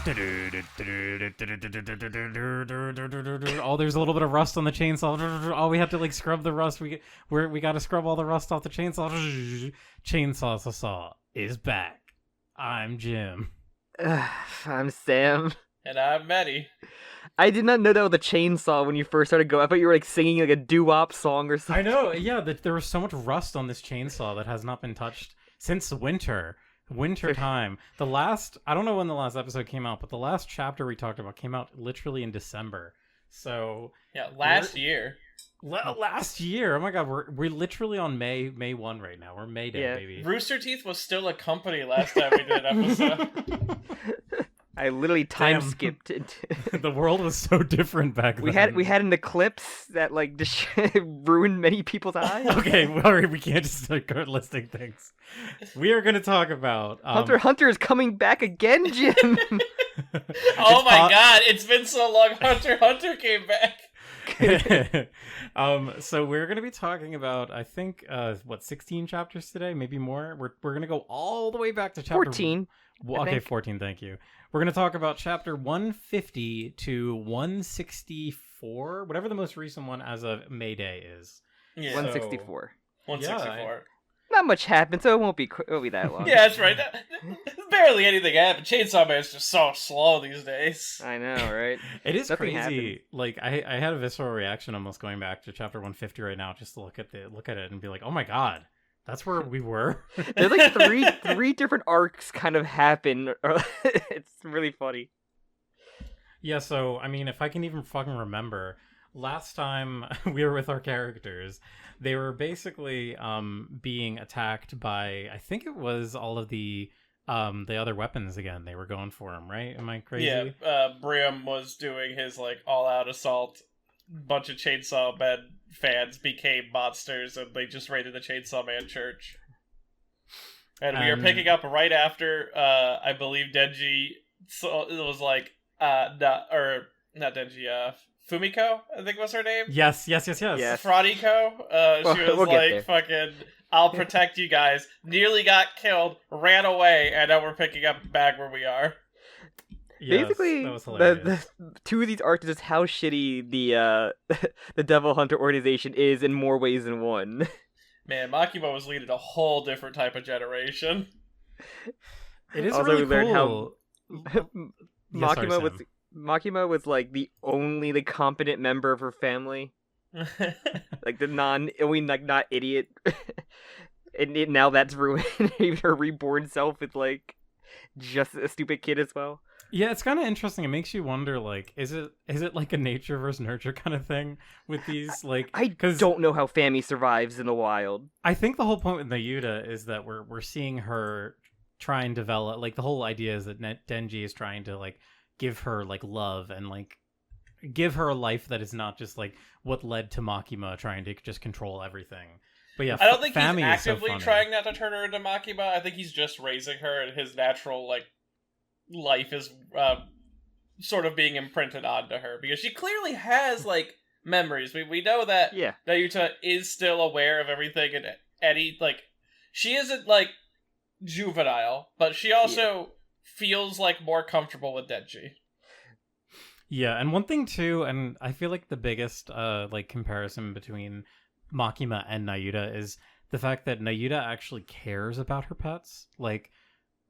Oh, there's a little bit of rust on the chainsaw. Oh, we have to like scrub the rust. We got to scrub all the rust off the chainsaw. Chainsaw saw is back. I'm Jim. I'm Sam. And I'm Maddie. I did not know that was a chainsaw when you first started going. I thought you were like singing like a doo-wop song or something. I know, yeah. There was so much rust on this chainsaw that has not been touched since winter time. I don't know when the last episode came out, but the last chapter we talked about came out literally in December. So yeah, last year. Last year. Oh my god, we're literally on May 1 right now. We're May Day, baby. Rooster Teeth was still a company last time we did an episode. I literally time skipped it. The world was so different back then. We had an eclipse that like just ruined many people's eyes. Okay, well, we can't just start listing things. We are going to talk about Hunter x Hunter is coming back again, Jim. Oh my god, it's been so long. Hunter x Hunter came back. So we're going to be talking about, I think, 16 chapters today, maybe more. We're going to go all the way back to chapter 14. Okay, 14. Thank you. We're going to talk about chapter 150 to 164, whatever the most recent one as of May Day is. Yeah. 164. 164. Yeah, Not much happened, so it won't be that long. Yeah, that's right. Barely anything happened. Chainsaw Man's just so slow these days. I know, right? It is Nothing crazy. happened. Like I had a visceral reaction almost going back to chapter 150 right now, just to look at it and be like, oh my god. That's where we were. There's like three different arcs kind of happen. It's really funny. Yeah, so, I mean, if I can even fucking remember, last time we were with our characters, they were basically being attacked by, I think it was all of the other weapons again. They were going for them, right? Am I crazy? Yeah, Brim was doing his, like, all-out assault. Bunch of Chainsaw Man fans became monsters, and they just raided the Chainsaw Man church. And we are picking up right after, I believe Denji, so it was like, not Denji, Fumiko, I think was her name? Yes. Fradiko. She was we'll like, fucking, I'll protect you guys. Nearly got killed, ran away, and now we're picking up back where we are. Yes, basically, that was hilarious. the two of these arcs is just how shitty the the Devil Hunter organization is in more ways than one. Man, Makima was leading a whole different type of generation. It is Also, really we learned cool. Makima was like the only competent member of her family, like the not idiot. And now that's ruined. Even her reborn self is like just a stupid kid as well. Yeah, it's kind of interesting. It makes you wonder, like, is it like a nature versus nurture kind of thing with these, like... I don't know how Fami survives in the wild. I think the whole point with Nayuta is that we're seeing her try and develop, like, the whole idea is that Denji is trying to, like, give her, like, love and, like, give her a life that is not just, like, what led to Makima trying to just control everything. But yeah, I don't think Fami he's actively is so trying not to turn her into Makima. I think he's just raising her, and his natural, like, life is sort of being imprinted onto her, because she clearly has, like, memories. We know that Nayuta is still aware of everything, and Eddie, like, she isn't, like, juvenile, but she also feels, like, more comfortable with Denji. Yeah, and one thing too, and I feel like the biggest like comparison between Makima and Nayuta is the fact that Nayuta actually cares about her pets. Like,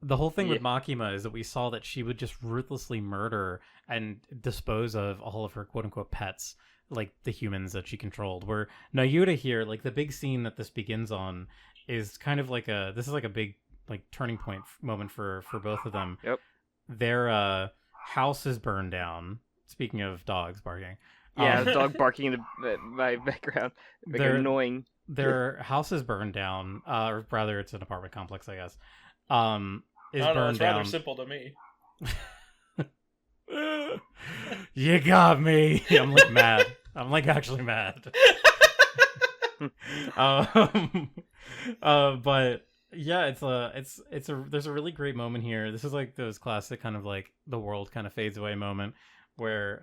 the whole thing with Makima is that we saw that she would just ruthlessly murder and dispose of all of her quote-unquote pets, like the humans that she controlled. Where Nayuta here, like the big scene that this begins on, is kind of like this is like a big like turning point moment for both of them. Yep. Their house is burned down. Speaking of dogs barking. Yeah, the dog barking in my background. They're annoying. Their house is burned down, or rather it's an apartment complex, I guess. I don't know, it's rather simple to me. You got me. I'm like mad. I'm like actually mad. But yeah, there's a really great moment here. This is like those classic kind of like the world kind of fades away moment where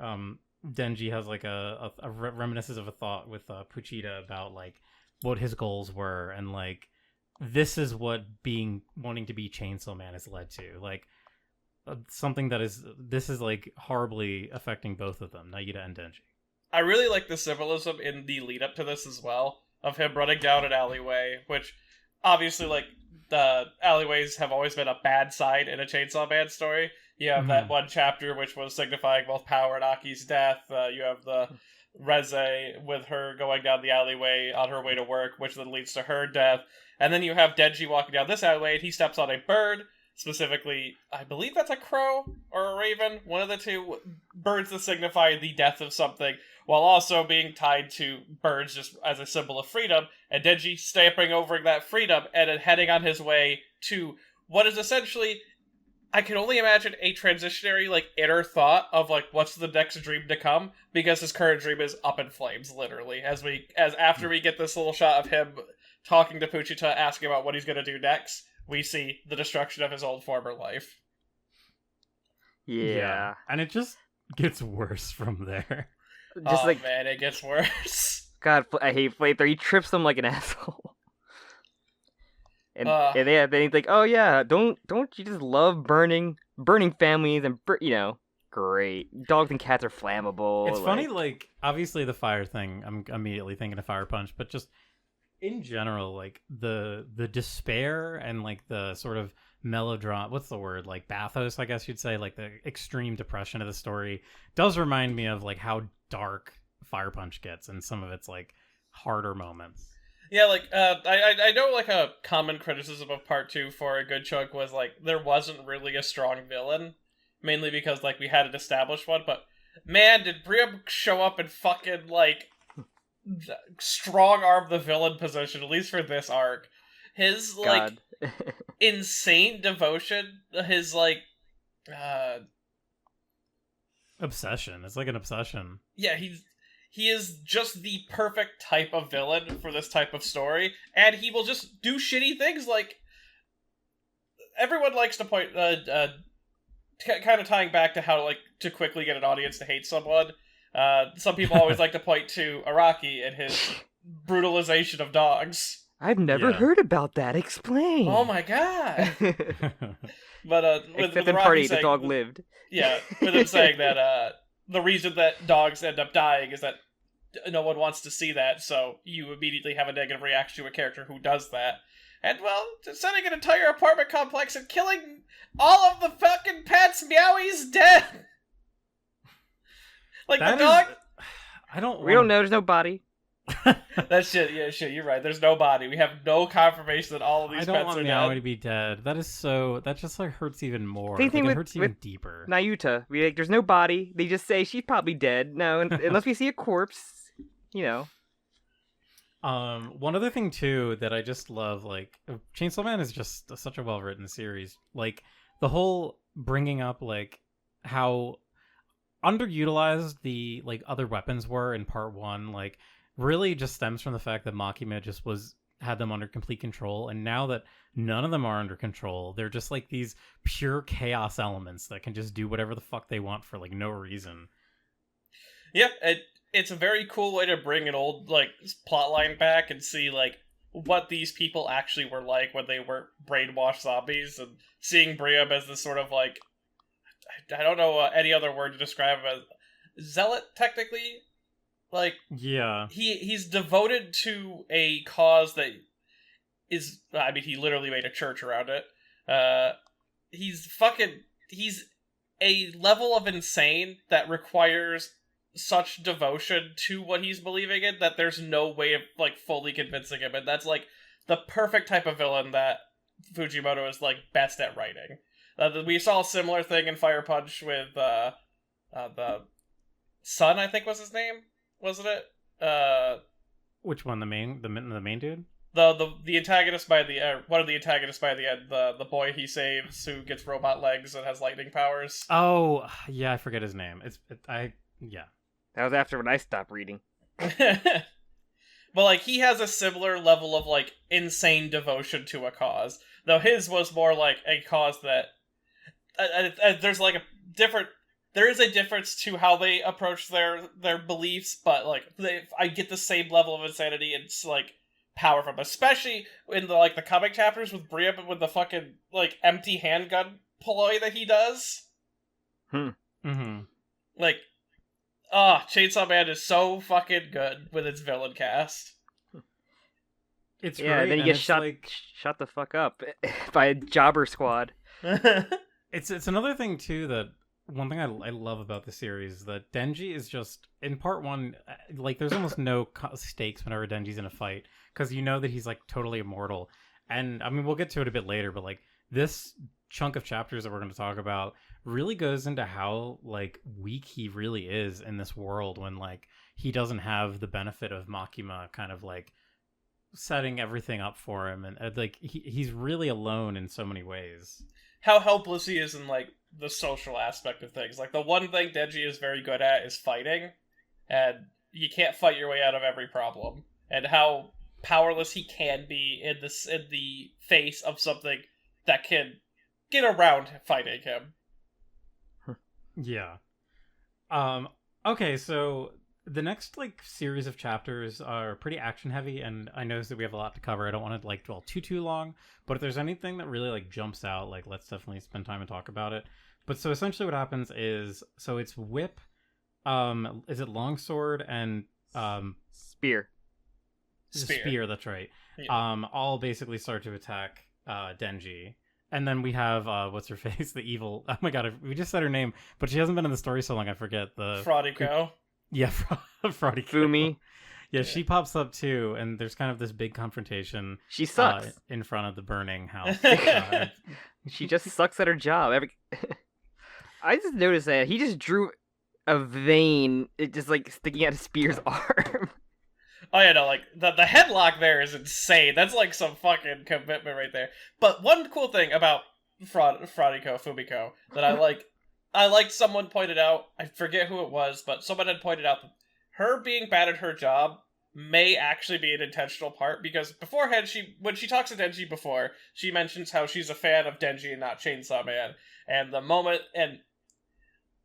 Denji has like a reminiscence of a thought with Puchita about like what his goals were, and like this is what wanting to be Chainsaw Man has led to. Like something that this is like horribly affecting both of them, Naida and Denji. I really like the symbolism in the lead up to this as well, of him running down an alleyway, which obviously, like, the alleyways have always been a bad side in a Chainsaw Man story. You have that one chapter which was signifying both Power and Aki's death. You have the Reze with her going down the alleyway on her way to work, which then leads to her death. And then you have Denji walking down this alleyway, and he steps on a bird. Specifically, I believe that's a crow or a raven, one of the two birds that signify the death of something, while also being tied to birds just as a symbol of freedom, and Denji stamping over that freedom and then heading on his way to what is essentially, I can only imagine, a transitionary, like, inner thought of, like, what's the next dream to come, because his current dream is up in flames, literally, as after we get this little shot of him talking to Puchita, asking about what he's gonna do next, we see the destruction of his old former life. Yeah. And it just gets worse from there. Just man, it gets worse. God, I hate Flamethrower. He trips them like an asshole. And then he's like, "Oh yeah, don't you just love burning families and great. Dogs and cats are flammable." It's funny, like, obviously the fire thing, I'm immediately thinking of Fire Punch, but just in general, like, the despair and, like, the sort of melodrama, what's the word, like, bathos, I guess you'd say, like, the extreme depression of the story does remind me of, like, how dark Fire Punch gets in some of its, like, harder moments. Yeah, like, I know, like, a common criticism of Part 2 for a good chunk was, like, there wasn't really a strong villain, mainly because, like, we had an established one, but, man, did Briam show up and fucking, like, strong arm the villain position, at least for this arc. His, like, insane devotion, his, like, obsession. It's like an obsession. Yeah, he is just the perfect type of villain for this type of story, and he will just do shitty things. Like, everyone likes to point, kind of tying back to how, like, to quickly get an audience to hate someone. Some people always like to point to Araki and his brutalization of dogs. I've never heard about that. Explain. Oh my god. But except in Part 8, the dog lived. Yeah, with him saying that the reason that dogs end up dying is that no one wants to see that, so you immediately have a negative reaction to a character who does that. And, well, setting an entire apartment complex and killing all of the fucking pets, Meowie's dead! Like, that the dog... We don't know, there's no body. That shit, you're right. There's no body. We have no confirmation that all of these pets are dead. I don't want Meowie to be dead. That just, like, hurts even more. Same thing it hurts even deeper. Nayuta. There's no body. They just say she's probably dead. No, unless we see a corpse, One other thing, too, that I just love, like, Chainsaw Man is just such a well-written series. Like, the whole bringing up, like, how underutilized the, like, other weapons were in Part 1, like, really just stems from the fact that Makima just had them under complete control, and now that none of them are under control, they're just like these pure chaos elements that can just do whatever the fuck they want for, like, no reason. Yeah, it's a very cool way to bring an old, like, plot line back and see, like, what these people actually were like when they were brainwashed zombies, and seeing Briam as this sort of, like, I don't know any other word to describe him as, zealot, technically. Like, yeah, he's devoted to a cause that is, I mean, he literally made a church around it. He's a level of insane that requires such devotion to what he's believing in that there's no way of, like, fully convincing him, and that's, like, the perfect type of villain that Fujimoto is, like, best at writing. We saw a similar thing in Fire Punch with the Sun, I think was his name. Wasn't it? Which one? The main dude? The antagonist by the one of the antagonists by the end, the boy he saves who gets robot legs and has lightning powers. Oh yeah, I forget his name. Yeah. That was after when I stopped reading. But, like, he has a similar level of, like, insane devotion to a cause, though his was more like a cause that there's, like, there is a difference to how they approach their beliefs, but, like, I get the same level of insanity and, like, power from, especially in the, like, the comic chapters with Briam with the fucking, like, empty handgun ploy that he does. Mm-hmm. Like, Chainsaw Man is so fucking good with its villain cast. It's Yeah, great, and then he and gets it's shot the fuck up by a jobber squad. It's another thing too that one thing I love about the series is that Denji is just in part one, like there's almost no stakes whenever Denji's in a fight because you know that he's like totally immortal. And I mean we'll get to it a bit later, but like this chunk of chapters that we're going to talk about really goes into how like weak he really is in this world when like he doesn't have the benefit of Makima kind of like setting everything up for him, and like he's really alone in so many ways. How helpless he is in like the social aspect of things. Like the one thing Denji is very good at is fighting, and you can't fight your way out of every problem. And how powerless he can be in the face of something that can get around fighting him. Yeah. Okay, so the next like series of chapters are pretty action heavy, and I noticed that we have a lot to cover. I don't want to like dwell too long, but if there's anything that really like jumps out, like let's definitely spend time and talk about it. But so essentially what happens is it's Whip, is it Longsword and Spear, that's right. Yeah. All basically start to attack Denji. And then we have what's her face, the evil. Oh my god, we just said her name, but she hasn't been in the story so long. I forget the Fraudiko. Yeah, Fraudy Fumi. Yeah, she pops up too, and there's kind of this big confrontation. She sucks in front of the burning house. She just sucks at her job. I just noticed that he just drew a vein, it just like sticking out of Spear's arm. Oh yeah, no, like the headlock there is insane. That's like some fucking commitment right there. But one cool thing about Fraudiko Fumiko that I liked someone pointed out, I forget who it was, but someone had pointed out that her being bad at her job may actually be an intentional part, because beforehand, when she talks to Denji before, she mentions how she's a fan of Denji and not Chainsaw Man, and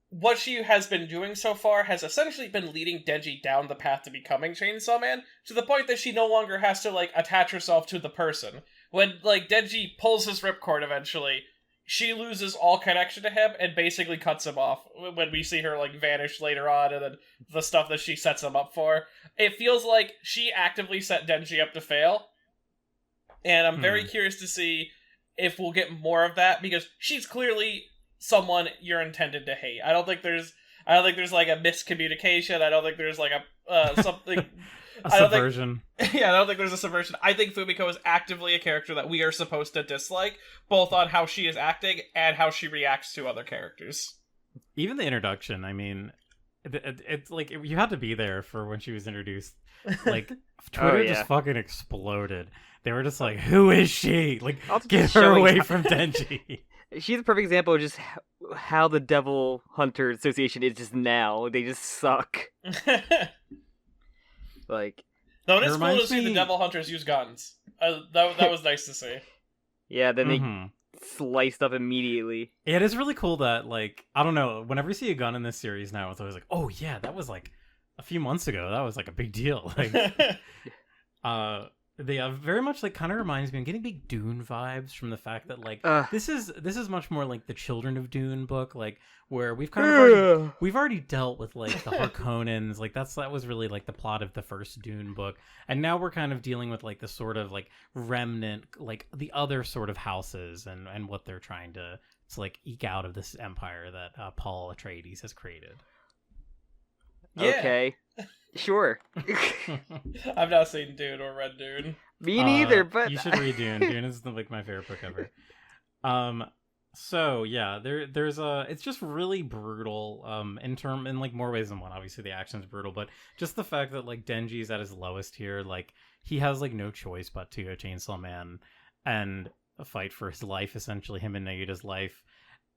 what she has been doing so far has essentially been leading Denji down the path to becoming Chainsaw Man, to the point that she no longer has to, like, attach herself to the person. When, like, Denji pulls his ripcord eventually, she loses all connection to him and basically cuts him off when we see her, like, vanish later on, and then the stuff that she sets him up for. It feels like she actively set Denji up to fail, and I'm very curious to see if we'll get more of that, because she's clearly someone you're intended to hate. I don't think there's like a miscommunication. I don't think there's like a something a subversion. I don't think there's a subversion. I think Fumiko is actively a character that we are supposed to dislike, both on how she is acting and how she reacts to other characters. Even the introduction, I mean, it's like you had to be there for when she was introduced. Like Twitter just fucking exploded. They were just like, "Who is she? Like, get her away from Denji." She's a perfect example of just how the Devil Hunter Association is just now. They just suck. Like, no, it's cool to see the Devil Hunters use guns. That was nice to see. Yeah, then they sliced up immediately. Yeah, it is really cool that, like, I don't know, whenever you see a gun in this series now, it's always like, oh yeah, that was like a few months ago. That was like a big deal. Like, they very much like kind of reminds me. I'm getting big Dune vibes from the fact that like this is much more like the Children of Dune book, like where we've kind of already dealt with like the Harkonnens, like that was really like the plot of the first Dune book, and now we're kind of dealing with like the sort of like remnant, like the other sort of houses and what they're trying to like eke out of this empire that Paul Atreides has created. Yeah. Okay. Sure. I've not seen Dune or read Dune. Me neither, but you should read Dune. Dune is like my favorite book ever. So yeah, there's it's just really brutal in like more ways than one. Obviously the action's brutal, but just the fact that like Denji's at his lowest here, like he has like no choice but to go Chainsaw Man and fight for his life, essentially him and Nayuta's life.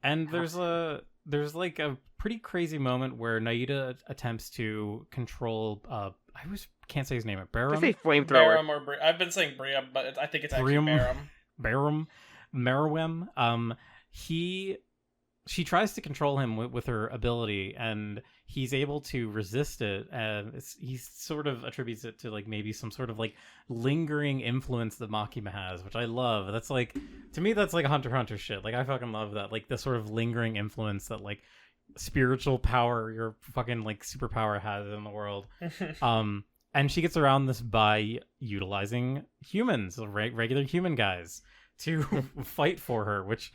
And there's like a pretty crazy moment where Nayuta attempts to control I always can't say his name. Barum? I say flamethrower. Barum or I've been saying Briam, but I think it's actually Barum. Barum. Meruem. He she tries to control him with her ability, and he's able to resist it, and he sort of attributes it to like maybe some sort of like lingering influence that Makima has, which I love. That's like, to me, that's like Hunter x Hunter shit. Like, I fucking love that, like the sort of lingering influence that like spiritual power, your fucking like superpower has in the world. And she gets around this by utilizing humans, regular human guys, to fight for her, which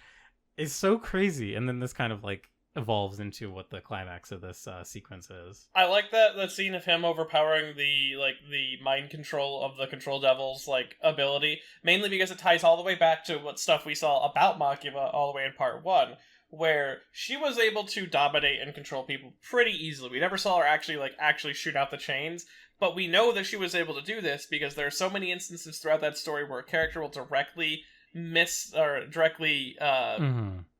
is so crazy. And then this kind of like evolves into what the climax of this sequence is. I like that scene of him overpowering the mind control of the Control Devil's like ability, mainly because it ties all the way back to what stuff we saw about Makima all the way in part 1, where she was able to dominate and control people pretty easily. We never saw her actually shoot out the chains, but we know that she was able to do this because there are so many instances throughout that story where a character will directly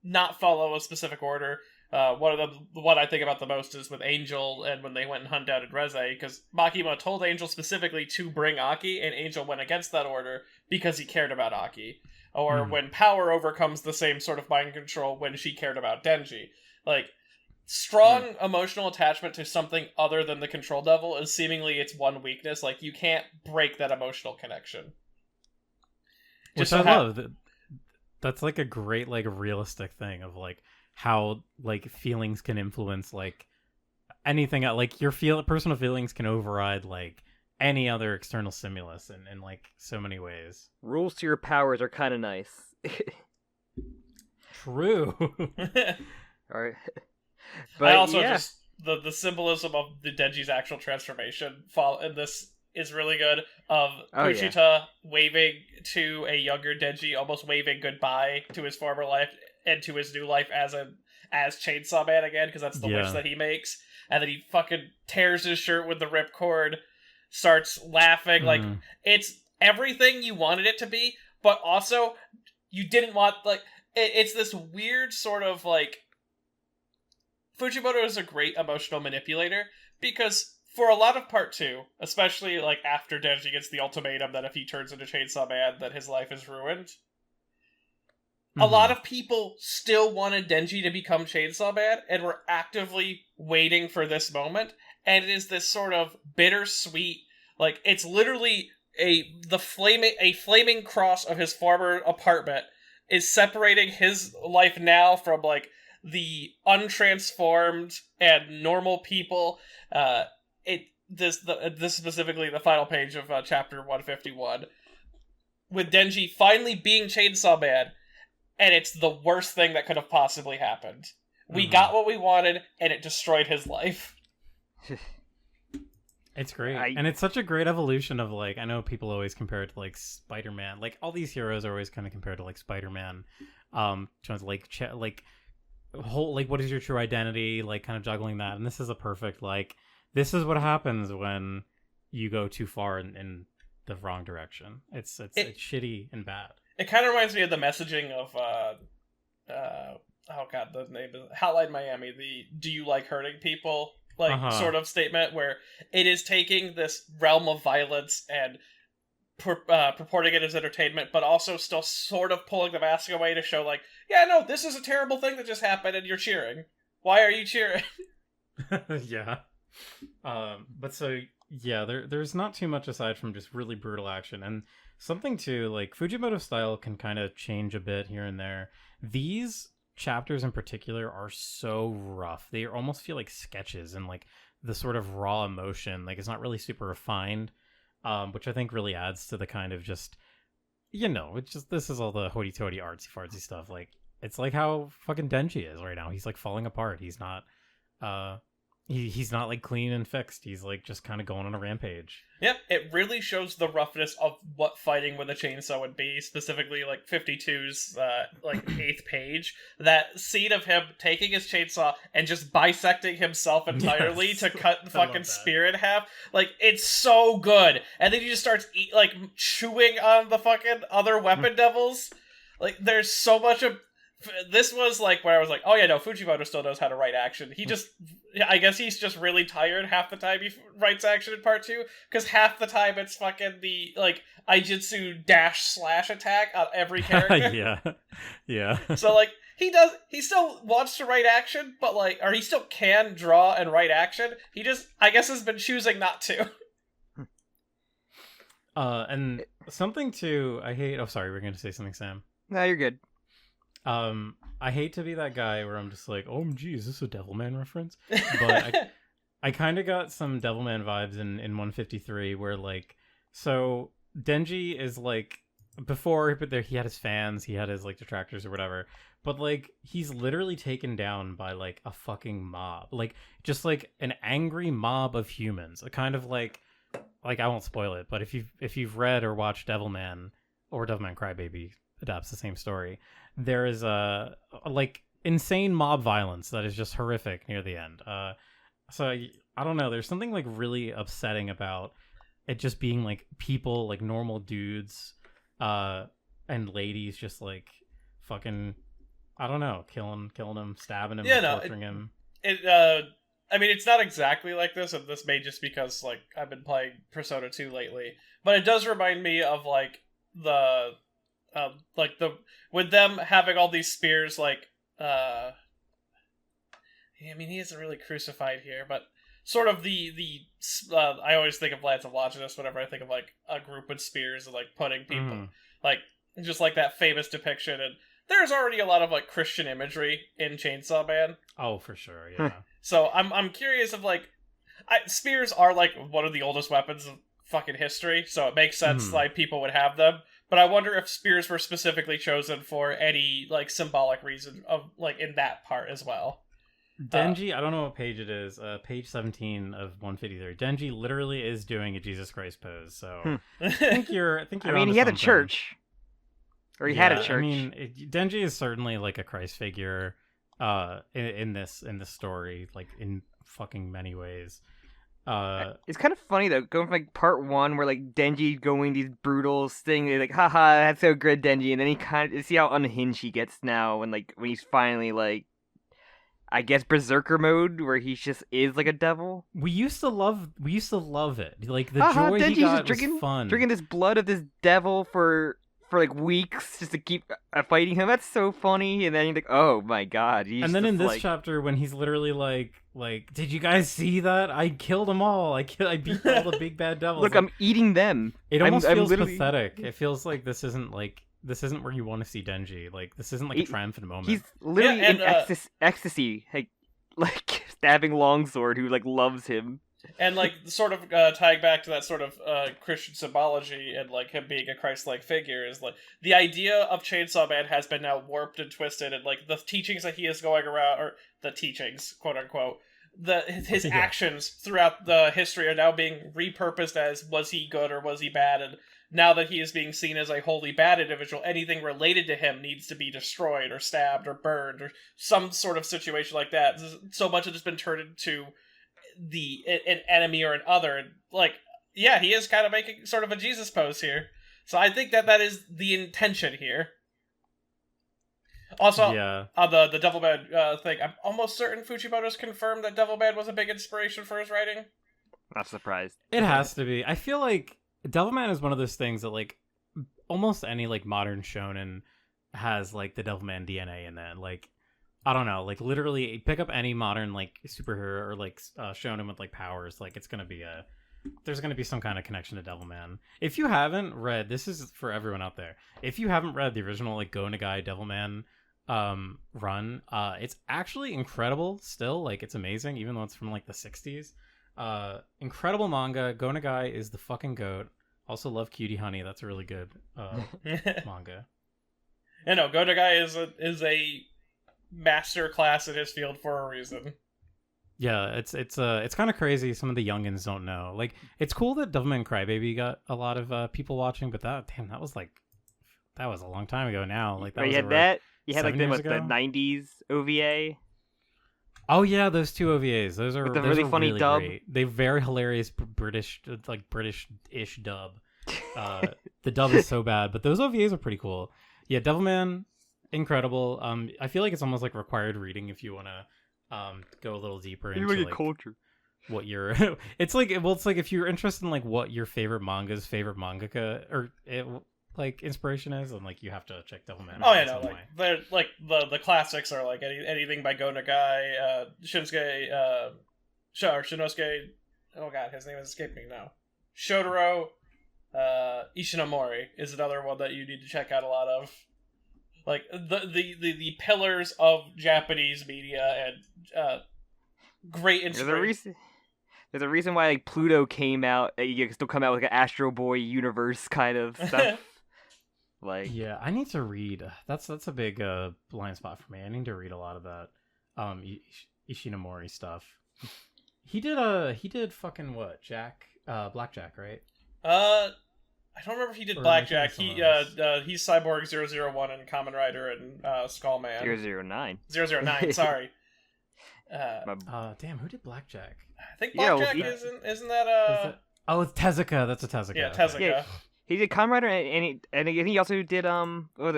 not follow a specific order. What I think about the most is with Angel and when they went and hunt down Reze, because Makima told Angel specifically to bring Aki, and Angel went against that order because he cared about Aki. Or when Power overcomes the same sort of mind control when she cared about Denji. Like, strong emotional attachment to something other than the Control Devil is seemingly its one weakness. Like, you can't break that emotional connection. Which I love. That's like a great like realistic thing of like how like feelings can influence like anything. Like your personal feelings can override like any other external stimulus in like so many ways. Rules to your powers are kind of nice. True. All right. But I also just the symbolism of the Denji's actual transformation in this is really good. Of Kushita waving to a younger Denji, almost waving goodbye to his former life and to his new life as Chainsaw Man again, because that's the wish that he makes, and then he fucking tears his shirt with the ripcord, starts laughing. Like, it's everything you wanted it to be, but also you didn't want, like, it's this weird sort of like, Fujimoto is a great emotional manipulator, because for a lot of part 2, especially like after Denji gets the ultimatum that if he turns into Chainsaw Man that his life is ruined, a lot of people still wanted Denji to become Chainsaw Man and were actively waiting for this moment, and it is this sort of bittersweet, like, it's literally a flaming cross of his former apartment is separating his life now from like the untransformed and normal people. This specifically the final page of chapter 151, with Denji finally being Chainsaw Man, and it's the worst thing that could have possibly happened. We got what we wanted, and it destroyed his life. It's great. And it's such a great evolution of, like, I know people always compare it to, like, Spider-Man. Like, all these heroes are always kind of compared to, like, Spider-Man. Trying to, like, what is your true identity? Like, kind of juggling that. And this is a perfect, like, this is what happens when you go too far in the wrong direction. It's shitty and bad. It kind of reminds me of the messaging of, the name is Hotline Miami, the "Do you like hurting people?" sort of statement, where it is taking this realm of violence and purporting it as entertainment, but also still sort of pulling the mask away to show, like, yeah, no, this is a terrible thing that just happened and you're cheering. Why are you cheering? Yeah. But so, yeah, there's not too much aside from just really brutal action. And something too, like, Fujimoto's style can kind of change a bit here and there. These chapters in particular are so rough. They almost feel like sketches, and like the sort of raw emotion, like, it's not really super refined, which I think really adds to the kind of just, it's just, this is all the hoity-toity artsy-fartsy stuff. Like, it's like how fucking Denji is right now. He's like falling apart. He's not he's not like clean and fixed. He's like just kind of going on a rampage. Yeah, it really shows the roughness of what fighting with a chainsaw would be, specifically like 52's like 8th page. That scene of him taking his chainsaw and just bisecting himself entirely to cut the fucking spear in half. Like, it's so good. And then he just starts chewing on the fucking other weapon devils. Like, there's so much of this was like where I was like, oh yeah, no, Fujimoto still knows how to write action. He just, I guess he's just really tired half the time he writes action in part 2, because half the time it's fucking the, like, Aijutsu /slash attack on every character. Yeah. So, like, he still wants to write action, but like, or he still can draw and write action. He just, I guess, has been choosing not to. And something too, I hate. Oh, sorry, we're going to say something, Sam. No, you're good. I hate to be that guy where I'm just like, oh, gee, is this a Devilman reference? But I kind of got some Devilman vibes in 153, where like, so Denji is like, before, but there he had his fans, he had his like detractors or whatever, but like he's literally taken down by like a fucking mob, like just like an angry mob of humans, a kind of like I won't spoil it, but if you've read or watched Devilman or Devilman Crybaby adapts the same story, there is a like insane mob violence that is just horrific near the end. So I don't know, there's something like really upsetting about it just being like people, like normal dudes and ladies just like fucking, I don't know, killing him, stabbing him, torturing him. I mean, it's not exactly like this, and this may just because like I've been playing Persona 2 lately, but it does remind me of like the with them having all these spears, like I mean, he isn't really crucified here, but sort of I always think of Lance of Longinus whenever I think of like a group with spears and like putting people like just like that famous depiction. And there's already a lot of like Christian imagery in Chainsaw Man. Oh, for sure, yeah. So I'm curious of like, spears are like one of the oldest weapons of fucking history, so it makes sense like people would have them. But I wonder if spears were specifically chosen for any like symbolic reason of like in that part as well. Denji, I don't know what page it is. Page 17 of 153. Denji literally is doing a Jesus Christ pose. So I think you're. I mean, he had a church, or he had a church. I mean, Denji is certainly like a Christ figure, in this story, like in fucking many ways. It's kind of funny though, going from like part 1 where like Denji going these brutal things, like haha, that's so good, Denji, and then he kind of see how unhinged he gets now when he's finally like, I guess, berserker mode, where he just is like a devil. We used to love it. Like the joy Denji's he got just was fun. Drinking this blood of this devil for like weeks just to keep fighting him. That's so funny. And then you're like, oh my god. And then in this chapter, when he's literally like, did you guys see that? I killed them all. I beat all the big bad devils. Look, I'm eating them. It almost feels pathetic. It feels like this isn't where you want to see Denji. Like, this isn't like a triumphant moment. He's literally in ecstasy, like stabbing Longsword, who like loves him. And like sort of tying back to that sort of Christian symbology and like him being a Christ-like figure is like the idea of Chainsaw Man has been now warped and twisted, and like the teachings that he is going around, or the teachings, quote unquote, his actions throughout the history are now being repurposed as, was he good or was he bad? And now that he is being seen as a wholly bad individual, anything related to him needs to be destroyed or stabbed or burned or some sort of situation like that. So much has been turned into an enemy or an other. And like, yeah, he is kind of making sort of a Jesus pose here. So I think that is the intention here. Also, on the Devilman thing, I'm almost certain Fujimoto's confirmed that Devilman was a big inspiration for his writing. Not surprised. It has to be. I feel like Devilman is one of those things that like almost any like modern shonen has like the Devilman DNA in that. Like, I don't know, like literally pick up any modern like superhero or like shonen with like powers, like there's gonna be some kind of connection to Devilman. If you haven't read, this is for everyone out there, if you haven't read the original like Go Nagai Devilman run, it's actually incredible still. Like, it's amazing even though it's from like the 60s. Incredible manga. Go Nagai is the fucking goat. Also love Cutie Honey. That's a really good manga. You know, Go Nagai is a master class in his field for a reason. Yeah, it's kind of crazy. Some of the youngins don't know. Like, it's cool that Devilman Crybaby got a lot of people watching, but that was a long time ago now. Like, that was you had like the 90s OVA. Oh yeah, those two OVAs. Those are really funny really dub. Great. They very hilarious British-ish dub. The dub is so bad, but those OVAs are pretty cool. Yeah, Devilman, incredible. I feel like it's almost like required reading if you want to go a little deeper into like culture. What you're it's like if you're interested in like what your favorite manga's favorite mangaka, or like inspiration is, and like you have to check Devilman. Oh out yeah, in no, some like way. they're like the classics are like anything by Go Nagai, Shinsuke, or Shinosuke. Oh god, his name is escaping me now. Shotaro, Ishinomori is another one that you need to check out a lot of. Like the pillars of Japanese media and great inspiration. There's a reason why like Pluto came out. You can still come out with like an Astro Boy universe kind of stuff. Like Yeah, I need to read. That's a big blind spot for me. I need to read a lot of that Ishinomori stuff. He did fucking what? Blackjack, right? I don't remember if he did Or Blackjack. maybe He's Cyborg 001 and Kamen Rider and Skullman. 009. 009, sorry. Damn, who did Blackjack? I think Yeah, Blackjack isn't that Oh, it's Tezuka. That's a Tezuka. yeah, Okay. Tezuka. Yeah. He did Kamen Rider and he also did what was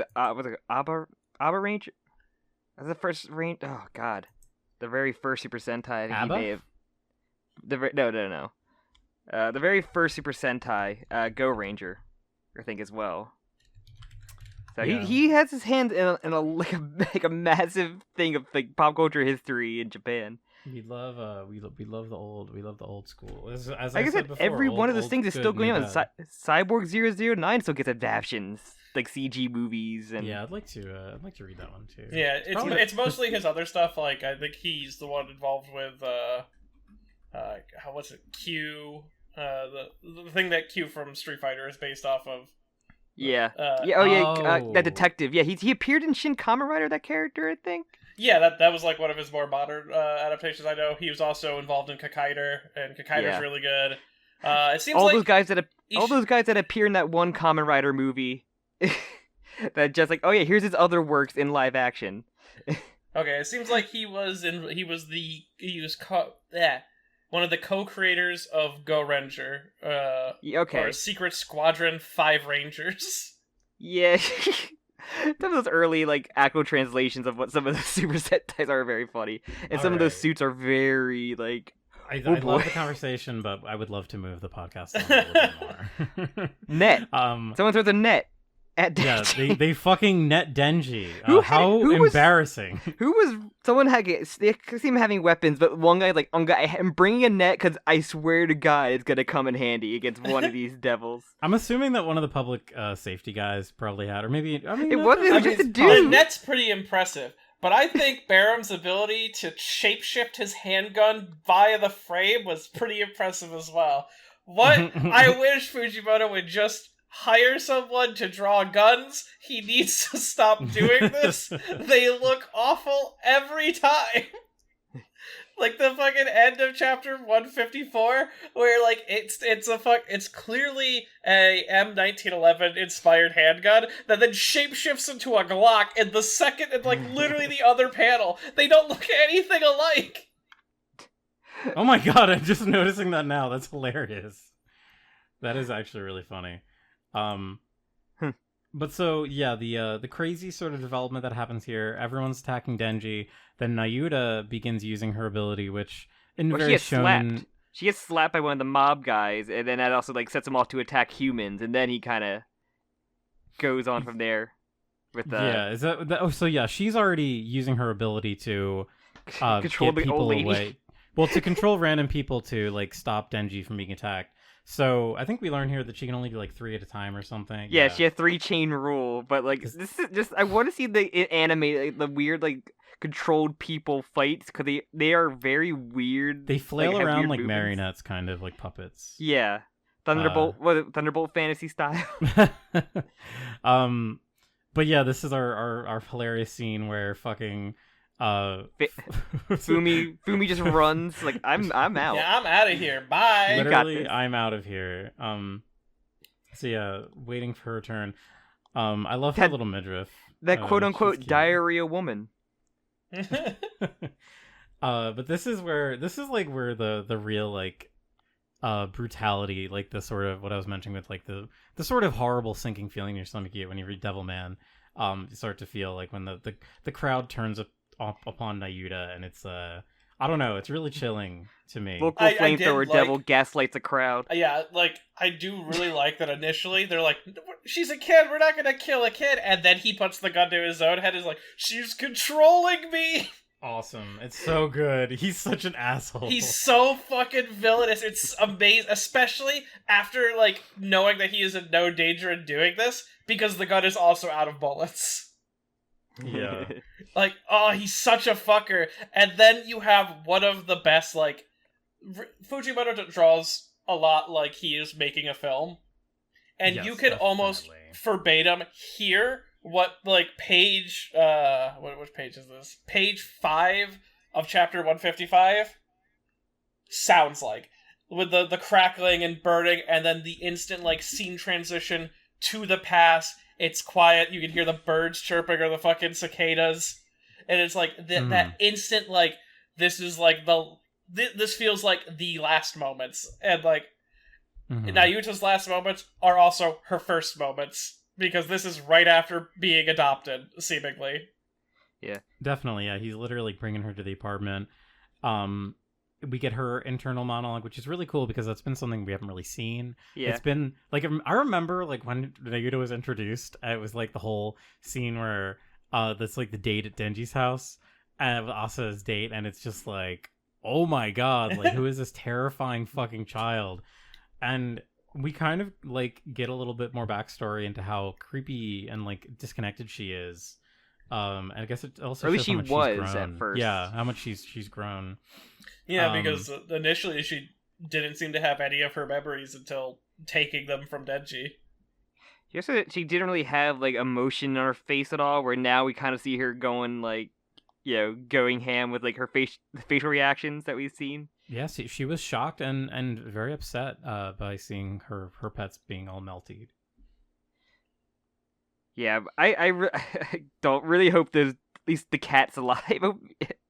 it Abba Ranger? That's the first range. Oh god, the very first Super Sentai. I think Abba? he may have. No. The very first Super Sentai, Go Ranger, I think as well. So Yeah. he has his hand in a like a massive thing of like pop culture history in Japan. We love we love the old school. As Like I I said said, before, every one of those old, things is good, still going new, on. bad. Cyborg 009 still gets adaptations, like CG movies and Yeah, I'd like to read that one too. Yeah, probably- it's mostly his other stuff. Like I think he's the one involved with what's it? Q, the thing that Q from Street Fighter is based off of. yeah. Yeah, That detective. Yeah, he appeared in Shin Kamen Rider, that character, I think. that was like one of his more modern adaptations. I know he was also involved in Kakaider, and Kakaider's Yeah. really good. It seems All like those guys that appear in that one Kamen Rider movie. That just like, oh yeah, here's his other works in live action. Okay, it seems like he was one of the co-creators of Go Ranger, Yeah, okay. or Secret Squadron 5 Rangers. Yeah. Some of those early like actual translations of what some of the Super Sentais are very funny, and some of those Alright. suits are very like. I Oh, love boy. the conversation, but I would love to move the podcast on a little bit more. Net. Someone throws a net at yeah, Denji. they fucking net Denji. Who How was- embarrassing! Someone they see him having weapons, but one guy like, I'm bringing a net because I swear to God it's gonna come in handy against one of these devils. I'm assuming that one of the public safety guys probably had, or maybe I mean It wasn't, it was just a The dude. net's pretty impressive, but I think Barham's ability to shapeshift his handgun via the frame was pretty impressive as well. What I wish Fujimoto would just hire someone to draw guns. He needs to stop doing this. They look awful every time. Like the fucking end of chapter 154, where like it's clearly a M1911 inspired handgun that then shapeshifts into a Glock in the second and like literally the other panel. They don't look anything alike. Oh my god, I'm just noticing that now. That's hilarious. That is actually really funny. But so yeah, the crazy sort of development that happens here. Everyone's attacking Denji. Then Nayuta begins using her ability, which in Well, she very gets shonen. slapped. She gets slapped by one of the mob guys, and then that also like sets him off to attack humans, and then he kind of goes on from there. With the Yeah, is that? Oh, so yeah, she's already using her ability to control get the people old lady. away. Well, to control random people to like stop Denji from being attacked. So I think we learn here that she can only do like 3 at a time or something. Yeah, she has 3-chain rule, but like this is just I want to see the animate the weird like controlled people fights because they are very weird. They flail have around weird like movements. marionettes, kind of like puppets. Yeah, Thunderbolt fantasy style. But yeah, this is our hilarious scene where fucking Fumi just runs like I'm out. Yeah, I'm out of here. Bye. You got literally this. I'm out of here. So yeah, waiting for her turn. I love her That- little midriff. That quote She's unquote cute. diarrhea woman. But this is where the real like brutality, like the sort of what I was mentioning with like the sort of horrible sinking feeling in your stomach you get when you read Devilman. You start to feel like when the crowd turns upon Nayuta, and it's I don't know. It's really chilling to me. Vocal I did flamethrower devil gaslights a crowd. Yeah, like, I do really like that initially they're like, she's a kid, we're not gonna kill a kid, and then he puts the gun to his own head and is like, she's controlling me! Awesome. It's so good. He's such an asshole. He's so fucking villainous. It's amazing, especially after, like, knowing that he is in no danger in doing this, because the gun is also out of bullets. Yeah. Like, oh, he's such a fucker. And then you have one of the best, like, Fujimoto draws a lot like he is making a film. And Yes, you can almost definitely. verbatim hear what, like, page, which page is this? Page 5 of chapter 155 sounds like. With the crackling and burning, and then the instant, like, scene transition to the past. It's quiet, you can hear the birds chirping or the fucking cicadas. And it's like, that instant, like, this is like this feels like the last moments. And, like, Nayuta's last moments are also her first moments. Because this is right after being adopted, seemingly. Yeah. Definitely, yeah. He's literally bringing her to the apartment. We get her internal monologue, which is really cool because that's been something we haven't really seen. Yeah. It's been, like, I remember, like, when Nayuta was introduced, it was, like, the whole scene where, that's, like, the date at Denji's house, and Asa's date, and it's just, like, oh my god, like, who is this terrifying fucking child? And we kind of, like, get a little bit more backstory into how creepy and, like, disconnected she is. And I guess it also Or at least shows how she much she's was grown. at first. Yeah, how much she's grown. Yeah, because initially she didn't seem to have any of her memories until taking them from Denji. Just that she didn't really have, like, emotion on her face at all, where now we kind of see her going, like, you know, going ham with, like, her facial reactions that we've seen. Yes, she was shocked and very upset by seeing her pets being all melted. Yeah, I don't really hope there's at least the cat's alive.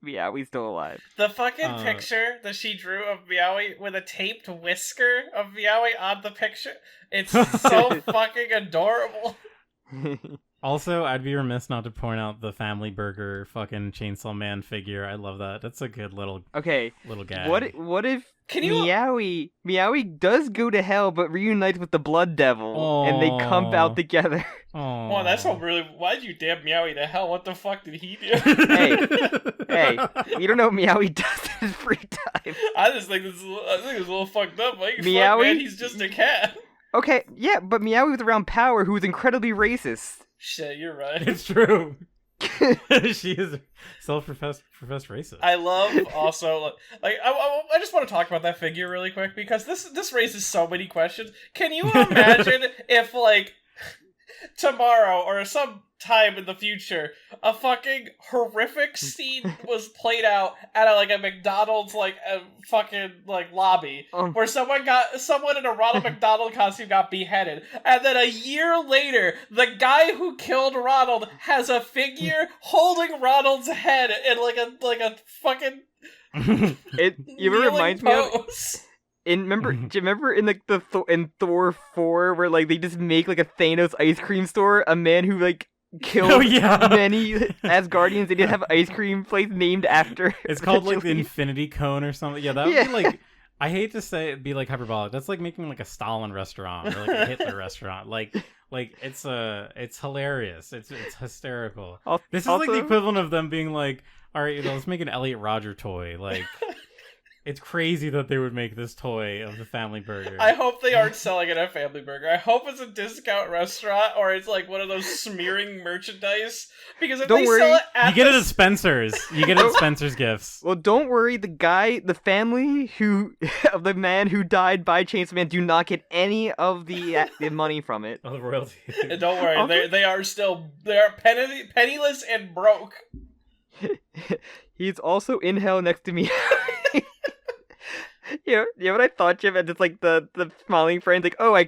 Yeah, he's still alive. The fucking picture that she drew of Meowie with a taped whisker of Meowie on the picture, it's so fucking adorable. Also, I'd be remiss not to point out the Family Burger fucking Chainsaw Man figure. I love that. That's a good little gag. What if Meowie does go to hell but reunites with the Blood Devil and they come out together? Oh, that's not really. Why'd you damn Meowie to hell? What the fuck did he do? hey, you don't know what Meowie does in his free time. I just think it's a little fucked up. Like, Meowie? fuck, man, he's just a cat. Okay, yeah, but Meowie was around Power, who was incredibly racist. Shit, you're right. It's true. She is self-professed racist. I love also like I just want to talk about that figure really quick because this raises so many questions. Can you imagine if, like, tomorrow or some time in the future a fucking horrific scene was played out at a McDonald's, like, a fucking, like, lobby where someone in a Ronald McDonald costume got beheaded, and then a year later the guy who killed Ronald has a figure holding Ronald's head in like a fucking it even reminds me of do you remember in, like, in Thor 4 where, like, they just make, like, a Thanos ice cream store, a man who, like, killed many Asgardians, they didn't have an ice cream place named after. It's called, like, the Infinity Cone or something. Yeah, that would be, like, I hate to say it'd be, like, hyperbolic. That's like making, like, a Stalin restaurant or, like, a Hitler restaurant. Like it's hilarious. It's hysterical. This is like the equivalent of them being like, all right, let's make an Elliot Rodger toy. Like, it's crazy that they would make this toy of the Family Burger. I hope they aren't selling it at Family Burger. I hope it's a discount restaurant or it's like one of those smearing merchandise. Because if they sell it at you get it at Spencer's. You get it at Spencer's Gifts. Well, don't worry. The family of the man who died by Chainsaw Man do not get any of the money from it. Oh, the royalty. Don't worry. They are penniless and broke. He's also in hell next to me. You know what I thought, Jim? And it's like the smiling friend's like, oh, I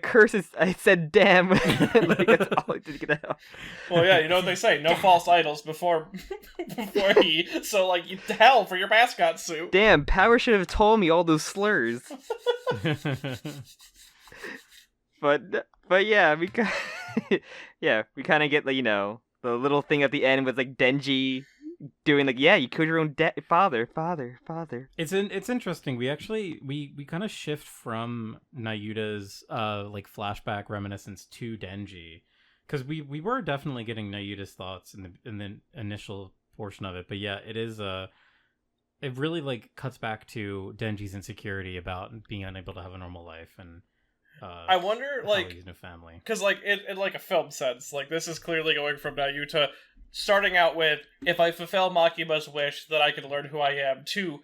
said damn. Like, that's all I did get out. Well, yeah, you know what they say, no false idols before he. So, like, hell for your mascot suit. Damn, Power should have told me all those slurs. But yeah, we kind of get, like, you know, the little thing at the end with, like, Denji doing like, yeah, you killed your own father. It's interesting. We actually we kind of shift from Nayuta's like flashback reminiscence to Denji, because we were definitely getting Nayuta's thoughts in the initial portion of it, but yeah, it is it really like cuts back to Denji's insecurity about being unable to have a normal life, and I wonder, like, he's no family. Because, like, in like a film sense, like, this is clearly going from Nayuta starting out with, if I fulfill Makima's wish, that I can learn who I am, to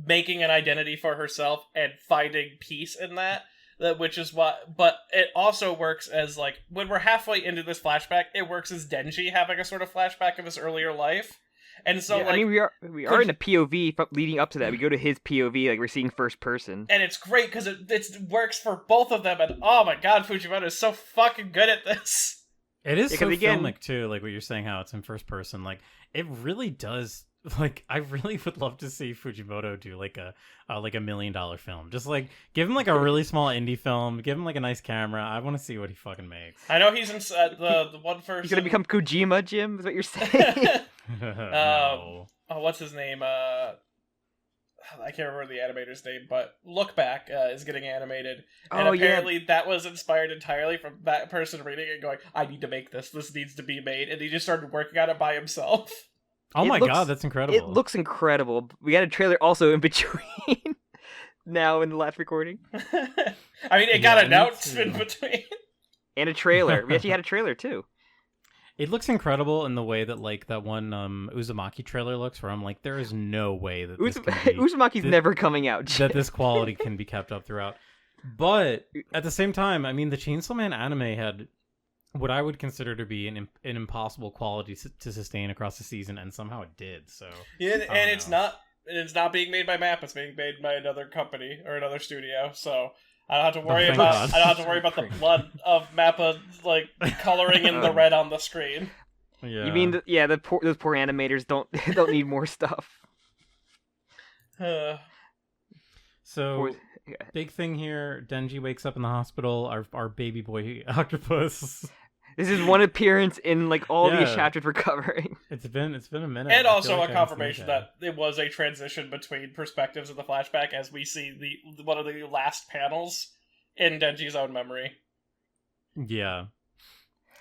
making an identity for herself and finding peace in that, which is what, but it also works as, like, when we're halfway into this flashback, it works as Denji having a sort of flashback of his earlier life. And so, yeah, like, I mean, we are in a POV leading up to that. We go to his POV, like we're seeing first person, and it's great because it works for both of them. And oh my god, Fujimoto is so fucking good at this. It is so filmic too, like what you're saying, how it's in first person. Like it really does. Like I really would love to see Fujimoto do like a $1 million film. Just like give him like a really small indie film. Give him like a nice camera. I want to see what he fucking makes. I know he's in the one first. He's gonna become Kojima, Jim. Is what you're saying? No. Oh, what's his name? I can't remember the animator's name, but Look Back is getting animated, and apparently that was inspired entirely from that person reading it, going, "I need to make this. This needs to be made," and he just started working on it by himself. Oh my god, that's incredible! It looks incredible. We got a trailer also in between. Now in the last recording. I mean, it got announced in between. And a trailer. We actually had a trailer too. It looks incredible in the way that like that one Uzumaki trailer looks, where I'm like, there is no way that Uzumaki's never coming out. That this quality can be kept up throughout. But at the same time, I mean, the Chainsaw Man anime had what I would consider to be an impossible quality to sustain across the season, and somehow it did. So yeah, and it's not being made by MAPPA. It's being made by another company or another studio. So I don't have to worry about the blood of MAPPA like coloring in the red on the screen. Yeah. You mean those poor animators don't need more stuff. So big thing here. Denji wakes up in the hospital. Our baby boy octopus. This is one appearance in like all these chapters we're covering. It's been a minute. And also a confirmation that it was a transition between perspectives of the flashback as we see one of the last panels in Denji's own memory. Yeah.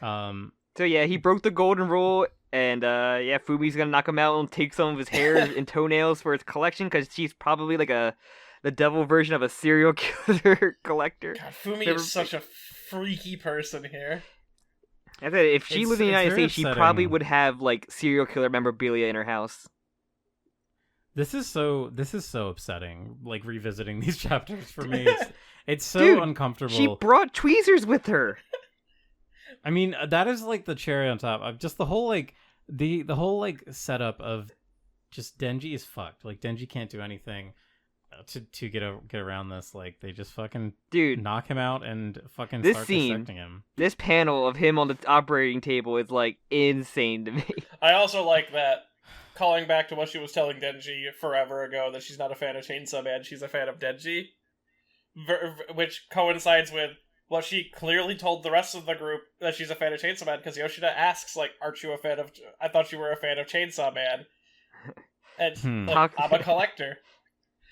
So yeah, he broke the golden rule, and Fumi's gonna knock him out and take some of his hair and toenails for his collection, because she's probably like the devil version of a serial killer collector. God, Fumi is such a freaky person here. I said, if she lived in the United States, she probably would have like serial killer memorabilia in her house. This is so upsetting. Like revisiting these chapters for me, it's so uncomfortable. She brought tweezers with her. I mean, that is like the cherry on top of just the whole like the whole like setup of just Denji is fucked. Like Denji can't do anything to get around this. Like they just fucking knock him out and fucking start dissecting him. This panel of him on the operating table is like insane to me. I also like that, calling back to what she was telling Denji forever ago, that she's not a fan of Chainsaw Man, she's a fan of Denji, which coincides with what she clearly told the rest of the group, that she's a fan of Chainsaw Man, because Yoshida asks, like, aren't you a fan of... I thought you were a fan of Chainsaw Man. And, like, I'm a collector.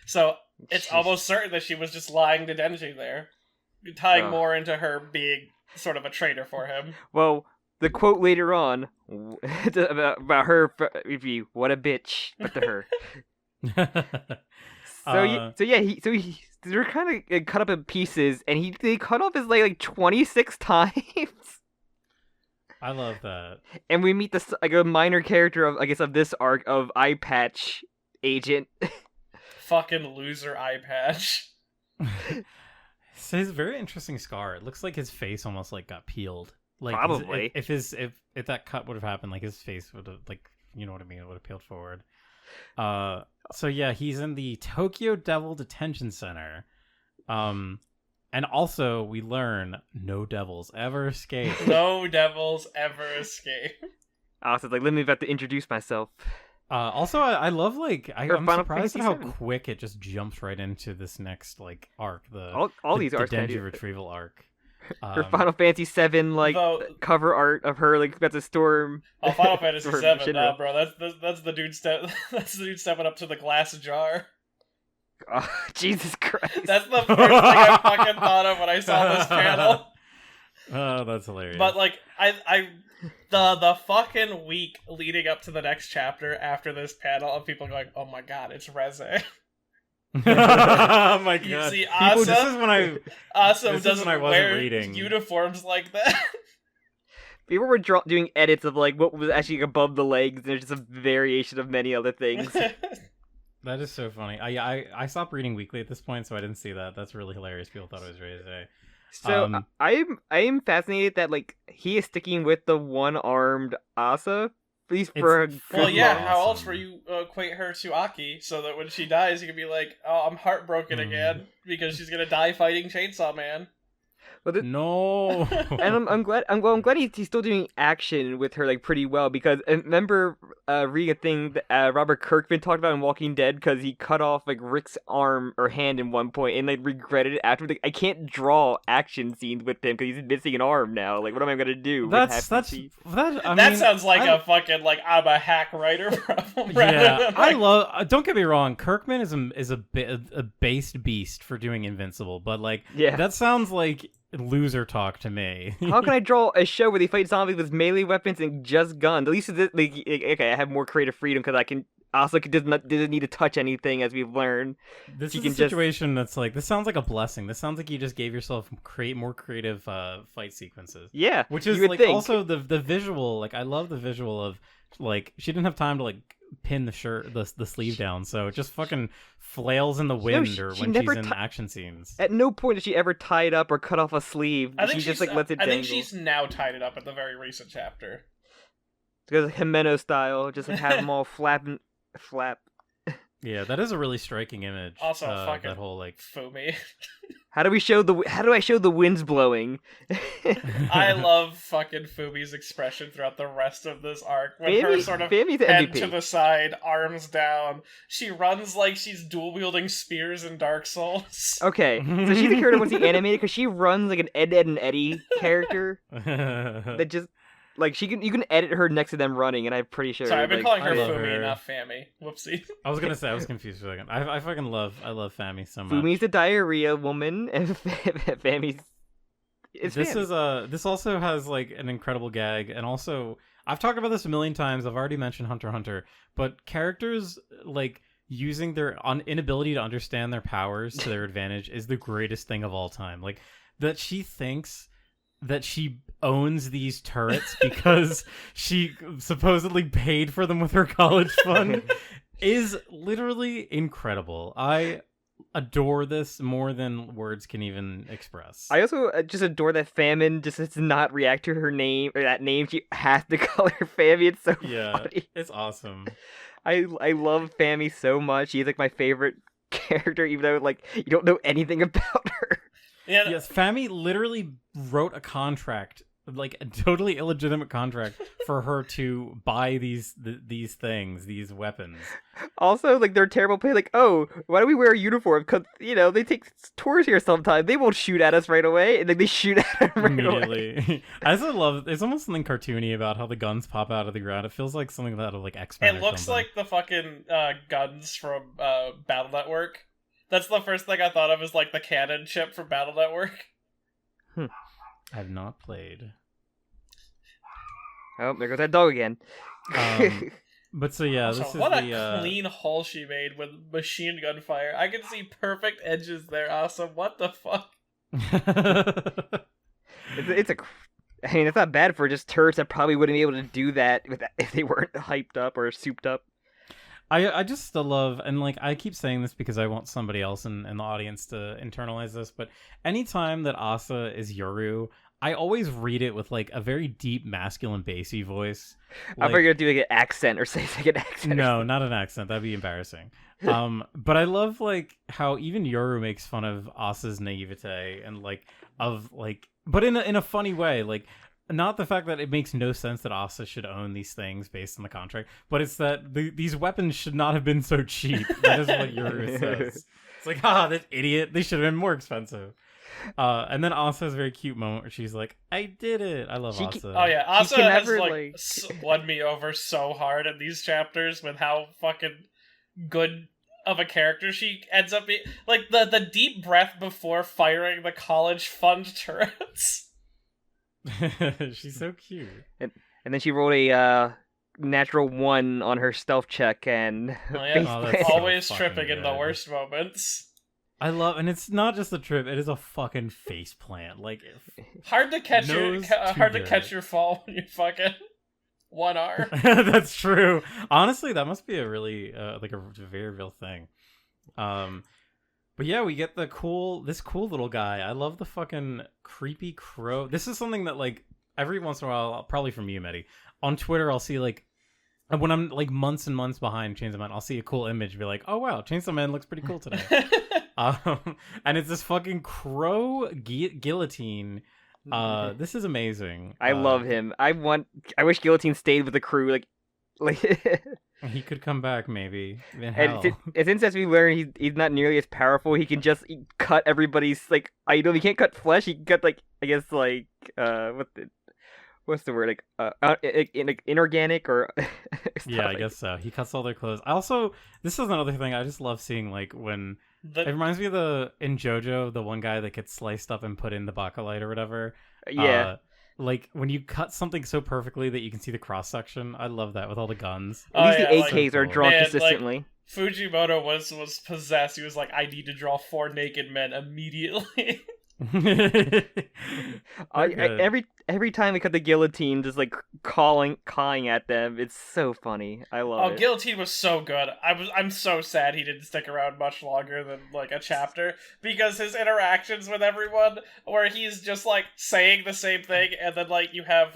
So, it's almost certain that she was just lying to Denji there, tying more into her being sort of a traitor for him. Well, the quote later on about her, what a bitch, but to her. They're kind of cut up in pieces, and they cut off his leg like 26 times. I love that. And we meet this like a minor character of this arc of Eye Patch Agent. Fucking loser Eye Patch. So his very interesting scar. It looks like his face almost like got peeled. Like probably if that cut would have happened, like his face would have, like, you know what I mean, it would have peeled forward. So yeah, he's in the Tokyo Devil Detention Center. And also we learn no devils ever escape. No devils ever escape. Also, like, let me about to introduce myself. Also, I love, like, I'm surprised at how quick it just jumps right into this next, like, arc. All these arcs. The Denji retrieval arc. Her Final Fantasy VII like cover art of her like about to storm. Oh, Final Fantasy VII, Shinra. bro, that's the dude that's the dude stepping up to the glass jar. Oh, Jesus Christ! That's the first thing I fucking thought of when I saw this panel. Oh, that's hilarious. But like, the fucking week leading up to the next chapter after this panel of people going, "Oh my god, it's Reze." Oh my god! You see, People, this is when I doesn't wear reading uniforms like that. People were doing edits of like what was actually above the legs, and there's just a variation of many other things. That is so funny. I stopped reading weekly at this point, so I didn't see that. That's really hilarious. People thought it was Reze. So I am fascinated that like he is sticking with the one-armed Asa. At least for well, yeah. How else were you equate her to Aki so that when she dies, you can be like, "Oh, I'm heartbroken again because she's gonna die fighting Chainsaw Man." Well, no, and I'm glad. I'm glad he's still doing action with her like pretty well because remember reading a thing that Robert Kirkman talked about in Walking Dead because he cut off like Rick's arm or hand in one point and like regretted it after. Like, I can't draw action scenes with him because he's missing an arm now. Like, what am I gonna do? That sounds like a fucking like I'm a hack writer problem. Yeah, I love. Don't get me wrong. Kirkman is a based beast for doing Invincible, but like that sounds like loser talk to me. How can I draw a show where they fight zombies with melee weapons and just guns? At least it's like, okay, I have more creative freedom because I can also doesn't need to touch anything, as we've learned. This is a situation that's like, this sounds like a blessing. This sounds like you just gave yourself more creative fight sequences. Yeah, which is like also the visual. Like I love the visual of like she didn't have time to like pin the shirt the sleeve down, so it just fucking flails in the wind or when she's in action scenes. At no point did she ever tie it up or cut off a sleeve. I think she just like lets it dangle. I think she's now tied it up at the very recent chapter. Because Himeno style, just like have them all flap. Yeah, that is a really striking image. Also, fucking that whole like Fumi. How do I show the winds blowing? I love fucking Fumi's expression throughout the rest of this arc. When her sort of head to the side, arms down. She runs like she's dual wielding spears in Dark Souls. Okay, so she's the character once he animated because she runs like an Ed, and Eddie character that just. Like you can edit her next to them running, and I'm pretty sure. Sorry, I've been calling her Fumi, not Fami. Whoopsie. I was gonna say I was confused for a second. I fucking love Fami so much. Fumi's the diarrhea woman, and Fami's. This also has like an incredible gag, and also I've talked about this a million times. I've already mentioned Hunter x Hunter, but characters like using their inability to understand their powers to their advantage is the greatest thing of all time. Like that she thinks that she owns these turrets because she supposedly paid for them with her college fund is literally incredible. I adore this more than words can even express. I also just adore that Famine just does not react to her name or that name. She has to call her Fammy. It's so funny. It's awesome. I love Fammy so much. She's like my favorite character, even though like you don't know anything about her. Yeah. Yes, Fami literally wrote a contract, like a totally illegitimate contract, for her to buy these things, these weapons. Also, like they're terrible play. Like, oh, why do we wear a uniform? Because they take tours here sometimes. They won't shoot at us right away, and then they shoot at them right immediately. Away. I also love. There's almost something cartoony about how the guns pop out of the ground. It feels like something out of like X-Men. It looks like the fucking guns from Battle Network. That's the first thing I thought of is like the cannon chip from Battle Network. I've not played. Oh, there goes that dog again. But so yeah, also, this is what a clean hole she made with machine gun fire. I can see perfect edges there. Awesome. What the fuck? It's not bad for just turrets that probably wouldn't be able to do that if they weren't hyped up or souped up. I just still love, and like I keep saying this because I want somebody else in the audience to internalize this, but anytime that Asa is Yoru, I always read it with like a very deep masculine bassy voice. I thought you were gonna do like an accent or say like an accent. No, not an accent. That'd be embarrassing. But I love like how even Yoru makes fun of Asa's naivete and but in a funny way, like. Not the fact that it makes no sense that Asa should own these things based on the contract, but it's that these weapons should not have been so cheap. That is what Yoru says. It's like, this idiot. They should have been more expensive. And then Asa has a very cute moment where she's like, "I did it." I love Asa. Oh yeah, Asa can has never, like won me over so hard in these chapters with how fucking good of a character she ends up being. Like the deep breath before firing the college fund turrets. She's so cute. And then she rolled a natural 1 on her stealth check and Oh yeah, that's so always fucking tripping in the good. worst moments. I love, and it's not just a trip; it is a fucking face plant. Like, Hard to catch Knows hard too to catch good. your fall when you fucking 1R. That's true. Honestly, that must be a really like a very real thing. But yeah, we get this cool little guy. I love the fucking creepy crow. This is something that like every once in a while, probably from you, Mehdi, on Twitter, I'll see like when I'm like months and months behind Chainsaw Man, I'll see a cool image and be like, oh wow, Chainsaw Man looks pretty cool today. And it's this fucking crow guillotine. This is amazing. I love him. I wish Guillotine stayed with the crew. Like He could come back, maybe. In and hell. since as we learn, he's not nearly as powerful. He can just cut everybody's like item. He can't cut flesh. He can cut like I guess like what's the word like inorganic or Yeah, I guess so. He cuts all their clothes. This is another thing I just love seeing. Like when it reminds me of in JoJo, the one guy that gets sliced up and put in the bakelite or whatever. Yeah. Like when you cut something so perfectly that you can see the cross section. I love that with all the guns. At least the AKs so are cool. drawn Man, consistently. Fujimoto was possessed. He was like, I need to draw 4 naked men immediately. Every time we cut the guillotine, just like cawing at them, it's so funny. I love it. Guillotine was so good. I'm so sad he didn't stick around much longer than like a chapter because his interactions with everyone, where he's just like saying the same thing, and then like you have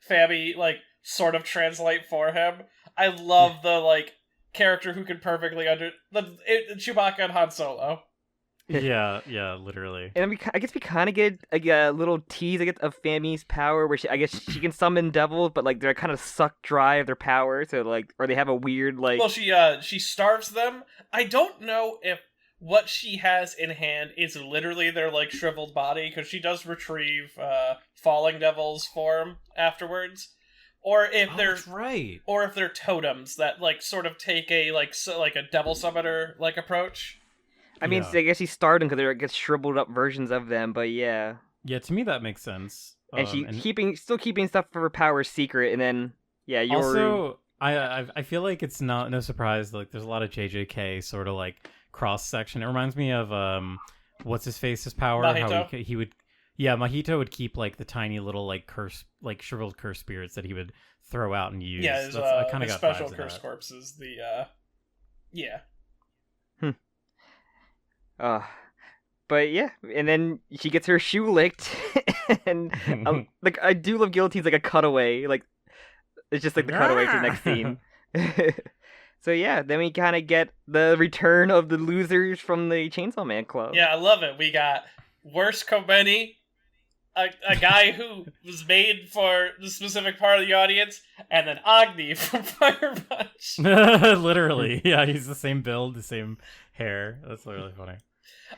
Fami like sort of translate for him. I love the like character who can perfectly Chewbacca and Han Solo. Yeah, literally. And I guess we kind of get a little tease, I guess, of Fami's power, where I guess she can summon devils, but like they're kind of sucked dry of their power, so like, or they have a weird like. Well, she starves them. I don't know if what she has in hand is literally their like shriveled body, because she does retrieve falling devil's form afterwards, or if they're right, or if they're totems that like sort of take a like a devil summoner like approach. I mean, I guess she starred them because they're, I guess, shriveled up versions of them, but yeah. Yeah, to me that makes sense. And still keeping stuff for her power secret, and then yeah, Yoru. Also, I feel like it's no surprise. Like there's a lot of JJK sort of like cross section. It reminds me of what's his face's power? Mahito. How he would. Yeah, Mahito would keep like the tiny little like like shriveled curse spirits that he would throw out and use. Yeah, his, I kind of got special vibes of curse that. corpses. The yeah. But yeah, and then she gets her shoe licked, and like I do love Guillotine's like a cutaway, like it's just like the cutaway to the next scene. So yeah, then we kind of get the return of the losers from the Chainsaw Man Club. Yeah, I love it. We got Worst Kobeni, a guy who was made for the specific part of the audience, and then Agni from Fire Punch. Literally, yeah, he's the same build, the same hair. That's really funny.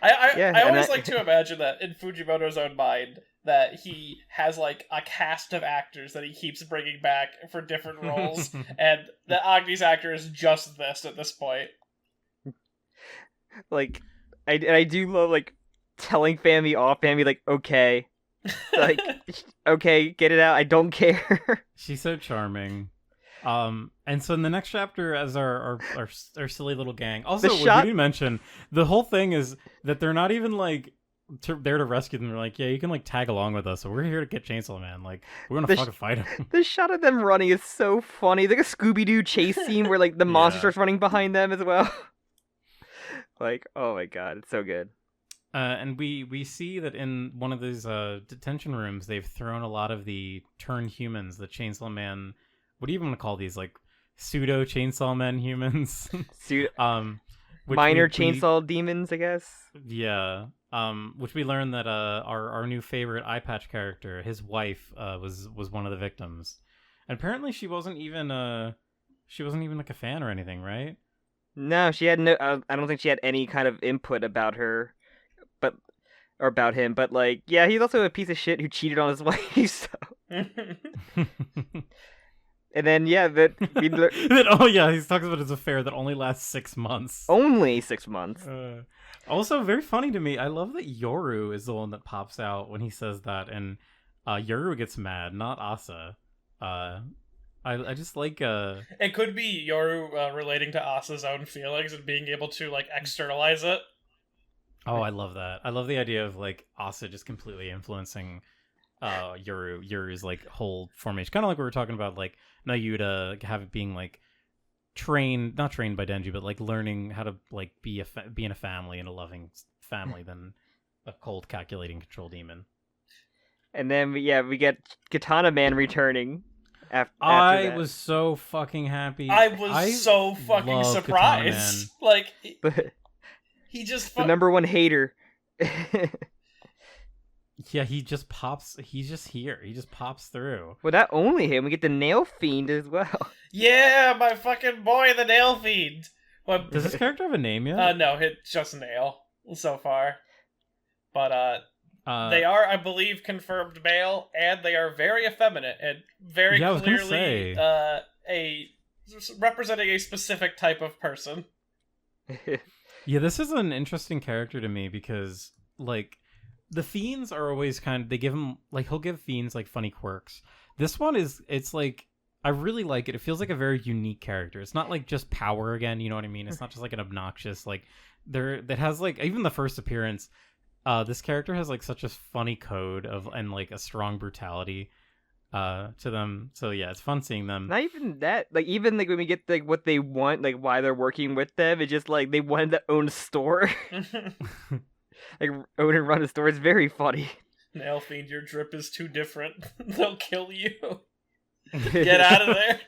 I always like to imagine that in Fujimoto's own mind that he has like a cast of actors that he keeps bringing back for different roles, and the Agni's actor is just this at this point. Like, I do love like telling Fami off, Fami like okay, like okay, get it out. I don't care. She's so charming. And so in the next chapter, as our silly little gang. Also, what we didn't mention, the whole thing is that they're not even like there to rescue them. They're like, yeah, you can like tag along with us. So we're here to get Chainsaw Man. Like we're gonna fucking fight him. The shot of them running is so funny. It's like a Scooby-Doo chase scene where like the monster starts running behind them as well. Like, oh my god, it's so good. And we see that in one of these detention rooms, they've thrown a lot of the turned humans, the Chainsaw Man. What do you even want to call these? Like pseudo Chainsaw Man humans? Minor chainsaw demons, I guess. Yeah. Which we learned that our new favorite eye patch character, his wife, was one of the victims, and apparently she wasn't even like a fan or anything, right? No, she had no. I don't think she had any kind of input about her. But or about him, but like, yeah, he's also a piece of shit who cheated on his wife. So. And then yeah, oh yeah, he talks about his affair that only lasts 6 months. Only 6 months. Also, very funny to me. I love that Yoru is the one that pops out when he says that, and Yoru gets mad, not Asa. I just like It could be Yoru relating to Asa's own feelings and being able to like externalize it. Oh, I love that. I love the idea of like Asa just completely influencing Yoru's like whole formation, kind of like we were talking about, like Nayuta being like not trained by Denji, but like learning how to like be in a family, and a loving family, than a cold, calculating control demon. And then we get Katana Man returning. I was so fucking happy. I was so fucking surprised. Like he just the number one hater. Yeah, he just pops. He's just here. He just pops through. Well, not only him, we get the Nail Fiend as well. Yeah, my fucking boy, the Nail Fiend. Well, does this character have a name yet? No, it's just Nail so far. But they are, I believe, confirmed male, and they are very effeminate and very clearly representing a specific type of person. Yeah, this is an interesting character to me because like. The fiends are always they give him, like, he'll give fiends, like, funny quirks. This one it's, like, I really like it. It feels like a very unique character. It's not, like, just power again, you know what I mean? It's not just, like, an obnoxious, like, that has, like, even the first appearance, this character has, like, such a funny code and, like, a strong brutality to them. So, yeah, it's fun seeing them. Not even that. Like, even, like, when we get, like, what they want, like, why they're working with them, it's just, like, they wanted to own a store. Like, own and run a store is very funny. Nail Fiend, your drip is too different. They'll kill you. Get out of there.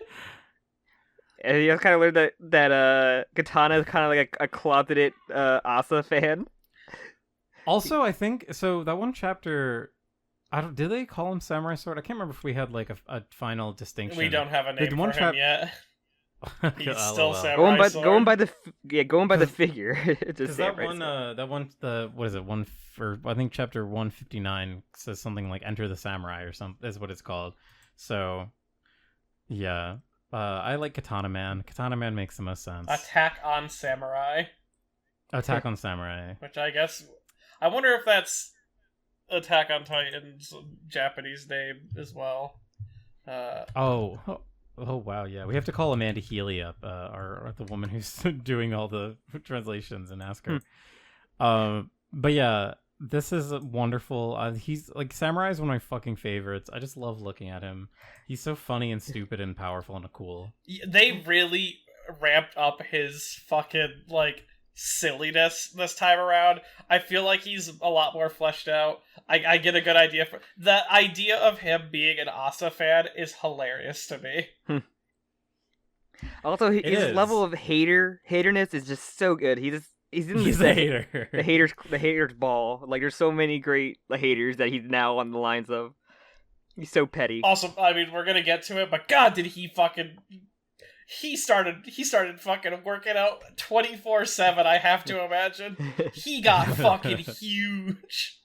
And you kind of learned that Katana is kind of like a closeted Asa fan. Also, I think so. That one chapter, did they call him Samurai Sword? I can't remember if we had like a final distinction. We don't have a name for him yet. He's still Samurai Sword. Going by the figure. Because what is it? I think chapter 159 says something like "Enter the Samurai" or something is what it's called. So, yeah, I like Katana Man. Katana Man makes the most sense. Attack on Samurai. Attack on Samurai. Which I guess I wonder if that's Attack on Titan's Japanese name as well. Oh wow, yeah. We have to call Amanda Healy up, or the woman who's doing all the translations, and ask her. But yeah, this is wonderful. He's like Samurai is one of my fucking favorites. I just love looking at him. He's so funny and stupid and powerful and cool. They really ramped up his fucking like silliness this time around. I feel like he's a lot more fleshed out. I get a good idea for the idea of him being an Asa fan is hilarious to me. Also, his level of haterness is just so good. He's a hater. The haters ball. Like, there's so many great haters that he's now on the lines of. He's so petty. Also, I mean, we're gonna get to it, but God, did he fucking. He started fucking working out 24/7, I have to imagine. He got fucking huge.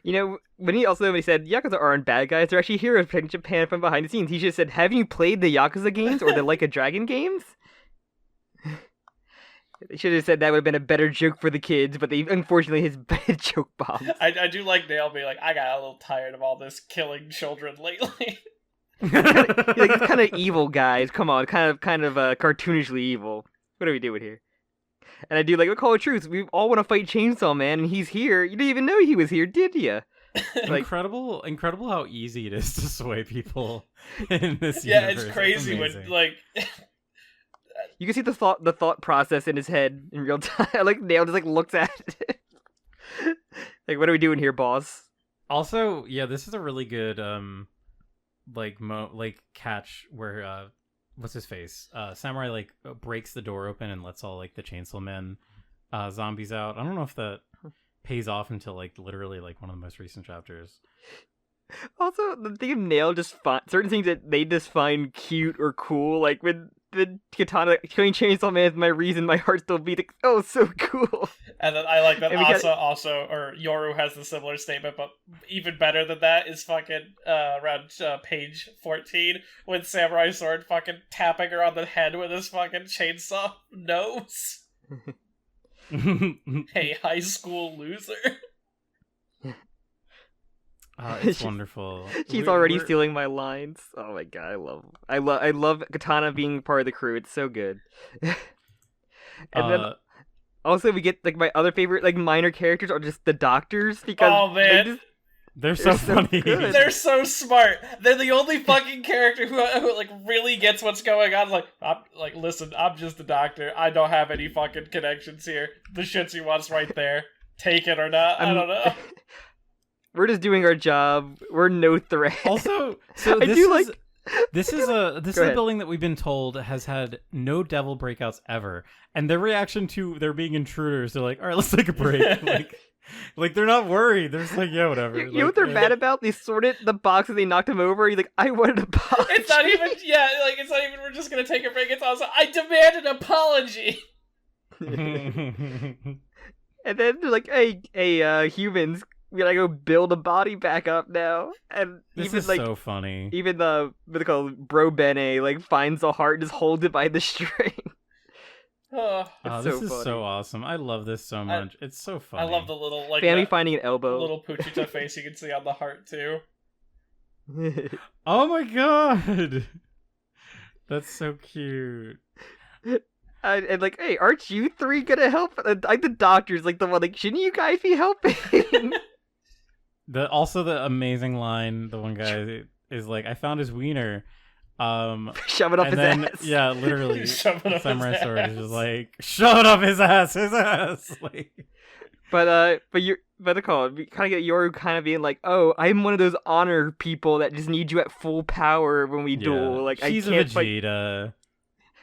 You know, when he said Yakuza aren't bad guys, they're actually heroes protecting Japan from behind the scenes, he just said, have you played the Yakuza games or the Like a Dragon games? They should have said that would have been a better joke for the kids, but unfortunately his bad joke bombs. I do like Nail being like, I got a little tired of all this killing children lately. He's kind of evil, guys. Come on, kind of cartoonishly evil. What are we doing here? And I do like, we call it truth. We all want to fight Chainsaw Man, and he's here. You didn't even know he was here, did you? Like, incredible how easy it is to sway people in this. Yeah, universe. It's crazy when like you can see the thought process in his head in real time. Like Nail just like looks at it. Like, what are we doing here, boss? Also, yeah, this is a really good catch where what's his face? Samurai like breaks the door open and lets all like the Chainsaw Man zombies out. I don't know if that pays off until like literally like one of the most recent chapters. Also, the thing of Nail just certain things that they just find cute or cool, like when the katana killing Chainsaw Man is my reason my heart still beats. Oh, so cool. And then I like that And we Asa also, or Yoru has the similar statement, but even better than that is fucking around page 14 when Samurai Sword fucking tapping her on the head with his fucking chainsaw nose. Hey, high school loser. It's wonderful. She's already stealing my lines. Oh my god, I love Katana being part of the crew. It's so good. And then also we get like my other favorite like minor characters are just the doctors because oh man, they're so funny. good. They're so smart. They're the only fucking character who like really gets what's going on. Like, listen, I'm just a doctor. I don't have any fucking connections here. The shit's you want's right there. Take it or not. I don't know. We're just doing our job. We're no threat. Also, so I this do is, like. this is a Go ahead. building that we've been told has had no devil breakouts ever, and their reaction to there being intruders, they're like, "All right, let's take a break." like they're not worried. They're just like, "Yeah, whatever." You know what they're mad about? They sorted the box and they knocked him over. He's like, I wanted a box. It's not even. Yeah, like it's not even. We're just gonna take a break. It's also. I demand an apology. And then they're like, hey, humans, we gotta go build a body back up now. And This even is like, so funny. even the what they call it, Bro Bene like finds the heart and just holds it by the string. Oh, It's This so is funny. so awesome. I love this so much. It's so funny. I love the little like Family that finding an elbow. little Puchita face you can see on the heart too. Oh my god, that's so cute. And like, hey, aren't you three gonna help? Like the doctor's like the one like, shouldn't you guys be helping? Also the amazing line. The one guy is like, "I found his wiener." Shove it up And his then, ass. yeah, literally, Shove it up Samurai his Sword is ass. just like, shove it up his ass. Like, But the call, we kind of get Yoru kind of being like, oh, I'm one of those honor people that just need you at full power when we duel. Like she's I can't a fight. Vegeta.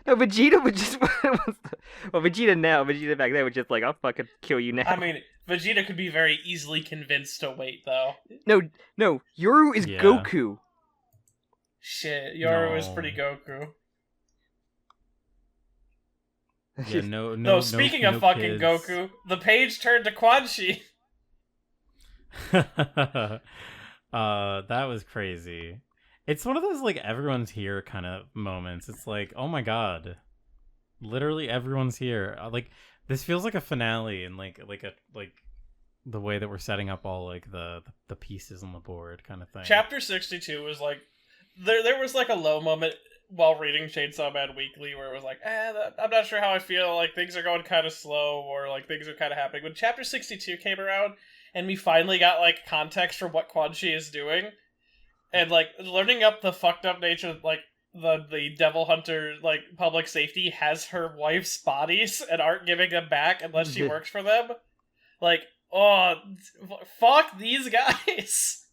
No, Vegeta would just. Well, Vegeta now, Vegeta back then was just like, I'll fucking kill you now. I mean, Vegeta could be very easily convinced to wait though. no, Yoru is Yeah. Goku. Shit, Yoru is No. pretty Goku. Yeah, no. No, speaking of fucking kids. Goku, the page turned to Quan Chi. That was crazy. It's one of those like everyone's here kind of moments. It's like, oh my god, literally everyone's here. Like this feels like a finale and like the way that we're setting up all like the pieces on the board kind of thing. Chapter 62 was like there was like a low moment while reading Chainsaw Man Weekly where it was like, I'm not sure how I feel, like things are going kind of slow or like things are kind of happening. When chapter 62 came around and we finally got like context for what Quan Chi is doing and like learning up the fucked up nature, like the Devil Hunter like public safety has her wife's bodies and aren't giving them back unless she works for them. Like, oh, fuck these guys.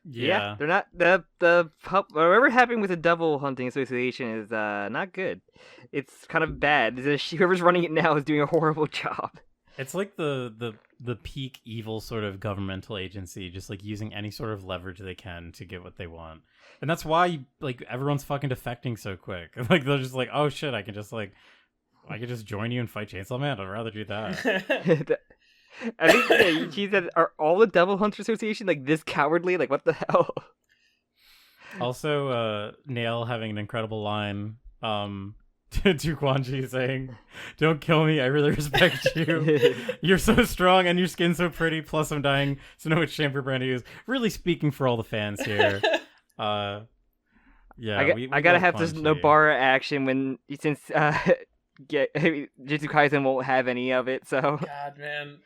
Yeah, they're not the whatever happened with the Devil Hunting Association is not good. It's kind of bad. Whoever's running it now is doing a horrible job. It's like the peak evil sort of governmental agency, just like using any sort of leverage they can to get what they want, and that's why like everyone's fucking defecting so quick. Like they're just like, oh shit, I can just join you and fight Chainsaw Man. I'd rather do that. I think she said, "Are all the Devil Hunter Association like this cowardly? Like what the hell?" Also, Nail having an incredible line to Quan Chi saying, "Don't kill me, I really respect you. You're so strong and your skin's so pretty, plus I'm dying, so know which shampoo brand to use." Really speaking for all the fans here. Yeah, I gotta have this Nobara action since Jujutsu Kaisen won't have any of it, so... God, man.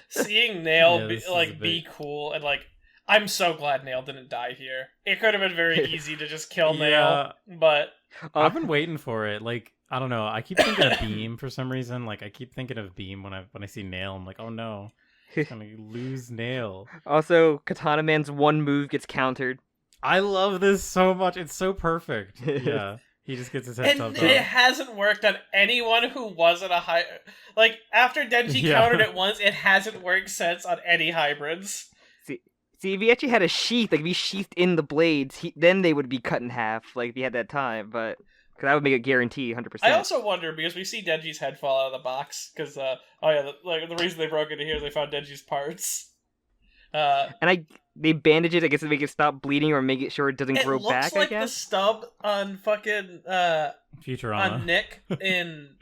Seeing Nail be cool and like, I'm so glad Nail didn't die here. It could have been very easy to just kill Nail, but... I've been waiting for it. Like, I don't know. I keep thinking of Beam for some reason. Like, I keep thinking of Beam when I see Nail. I'm like, oh no, I'm gonna lose Nail. Also, Katana Man's one move gets countered. I love this so much. It's so perfect. Yeah. He just gets his head chopped off. And it hasn't worked on anyone who wasn't a high... Like, after Denji countered it once, it hasn't worked since on any hybrids. See, if he actually had a sheath, like if he sheathed in the blades, then they would be cut in half, like if he had that time, but... Because that would make a guarantee 100%. I also wonder, because we see Denji's head fall out of the box, because, the reason they broke into here is they found Denji's parts. And they bandage it, I guess, to make it stop bleeding or make it sure it doesn't grow back, It looks like I guess? the stub on fucking, Futurama. on Nick in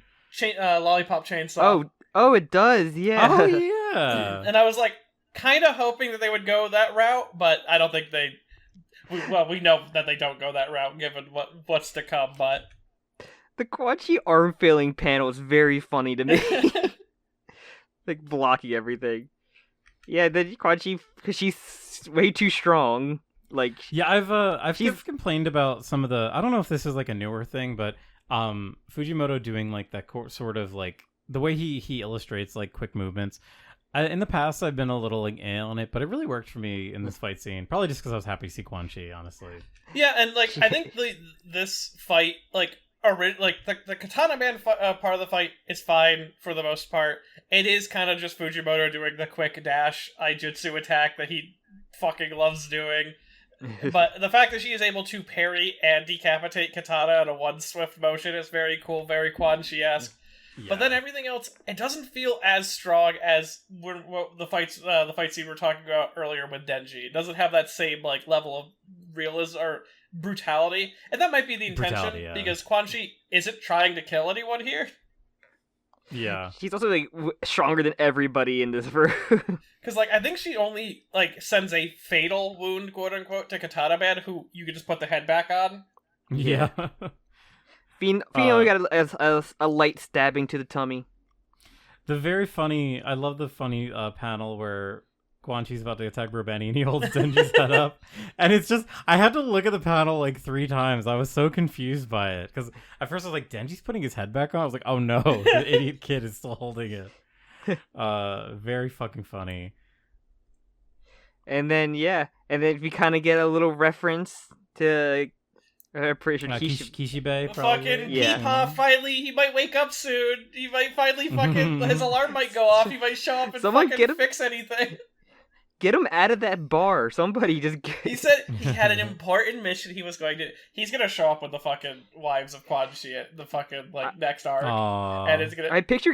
Lollipop Chainsaw. Oh, it does, yeah. Oh, yeah. And I was, like, kind of hoping that they would go that route, but I don't think they... we know that they don't go that route, given what's to come, but... The Quan Chi arm failing panel is very funny to me. Like, blocking everything. Yeah, the Quan Chi, because she's way too strong. Like... Yeah, I've sort of complained about some of the... I don't know if this is, like, a newer thing, but Fujimoto doing, like, that sort of, like... The way he illustrates, like, quick movements... in the past, I've been a little like on it, but it really worked for me in this fight scene. Probably just because I was happy to see Quan Chi, honestly. Yeah, and like I think this fight, like the Katana Man part of the fight is fine for the most part. It is kind of just Fujimoto doing the quick dash Aijutsu attack that he fucking loves doing. But the fact that she is able to parry and decapitate Katana in a one swift motion is very cool, very Quan Chi-esque. Yeah. But then everything else, it doesn't feel as strong as the fight scene we were talking about earlier with Denji. It doesn't have that same like level of realism or brutality, and that might be the intention because Quan Chi isn't trying to kill anyone here. Yeah, she's also like stronger than everybody in this room. Because like I think she only like sends a fatal wound, quote unquote, to Katana Man, who you can just put the head back on. Yeah. Fiend only got a light stabbing to the tummy. I love the funny panel where Quan Chi's about to attack Robeni and he holds Denji's head up. And it's just, I had to look at the panel like 3 times. I was so confused by it. Because at first I was like, Denji's putting his head back on? I was like, oh no, the idiot kid is still holding it. Very fucking funny. And then we kind of get a little reference to... I'm pretty sure Kishibe, probably. Fucking Peepaw finally, he might wake up soon. He might finally fucking, his alarm might go off. He might show up and fucking fix anything. Get him out of that bar. Somebody just get... He said he had an important mission he was going to... He's gonna show up with the fucking wives of Quan Chi at the fucking, like, next arc. And it's gonna... I picture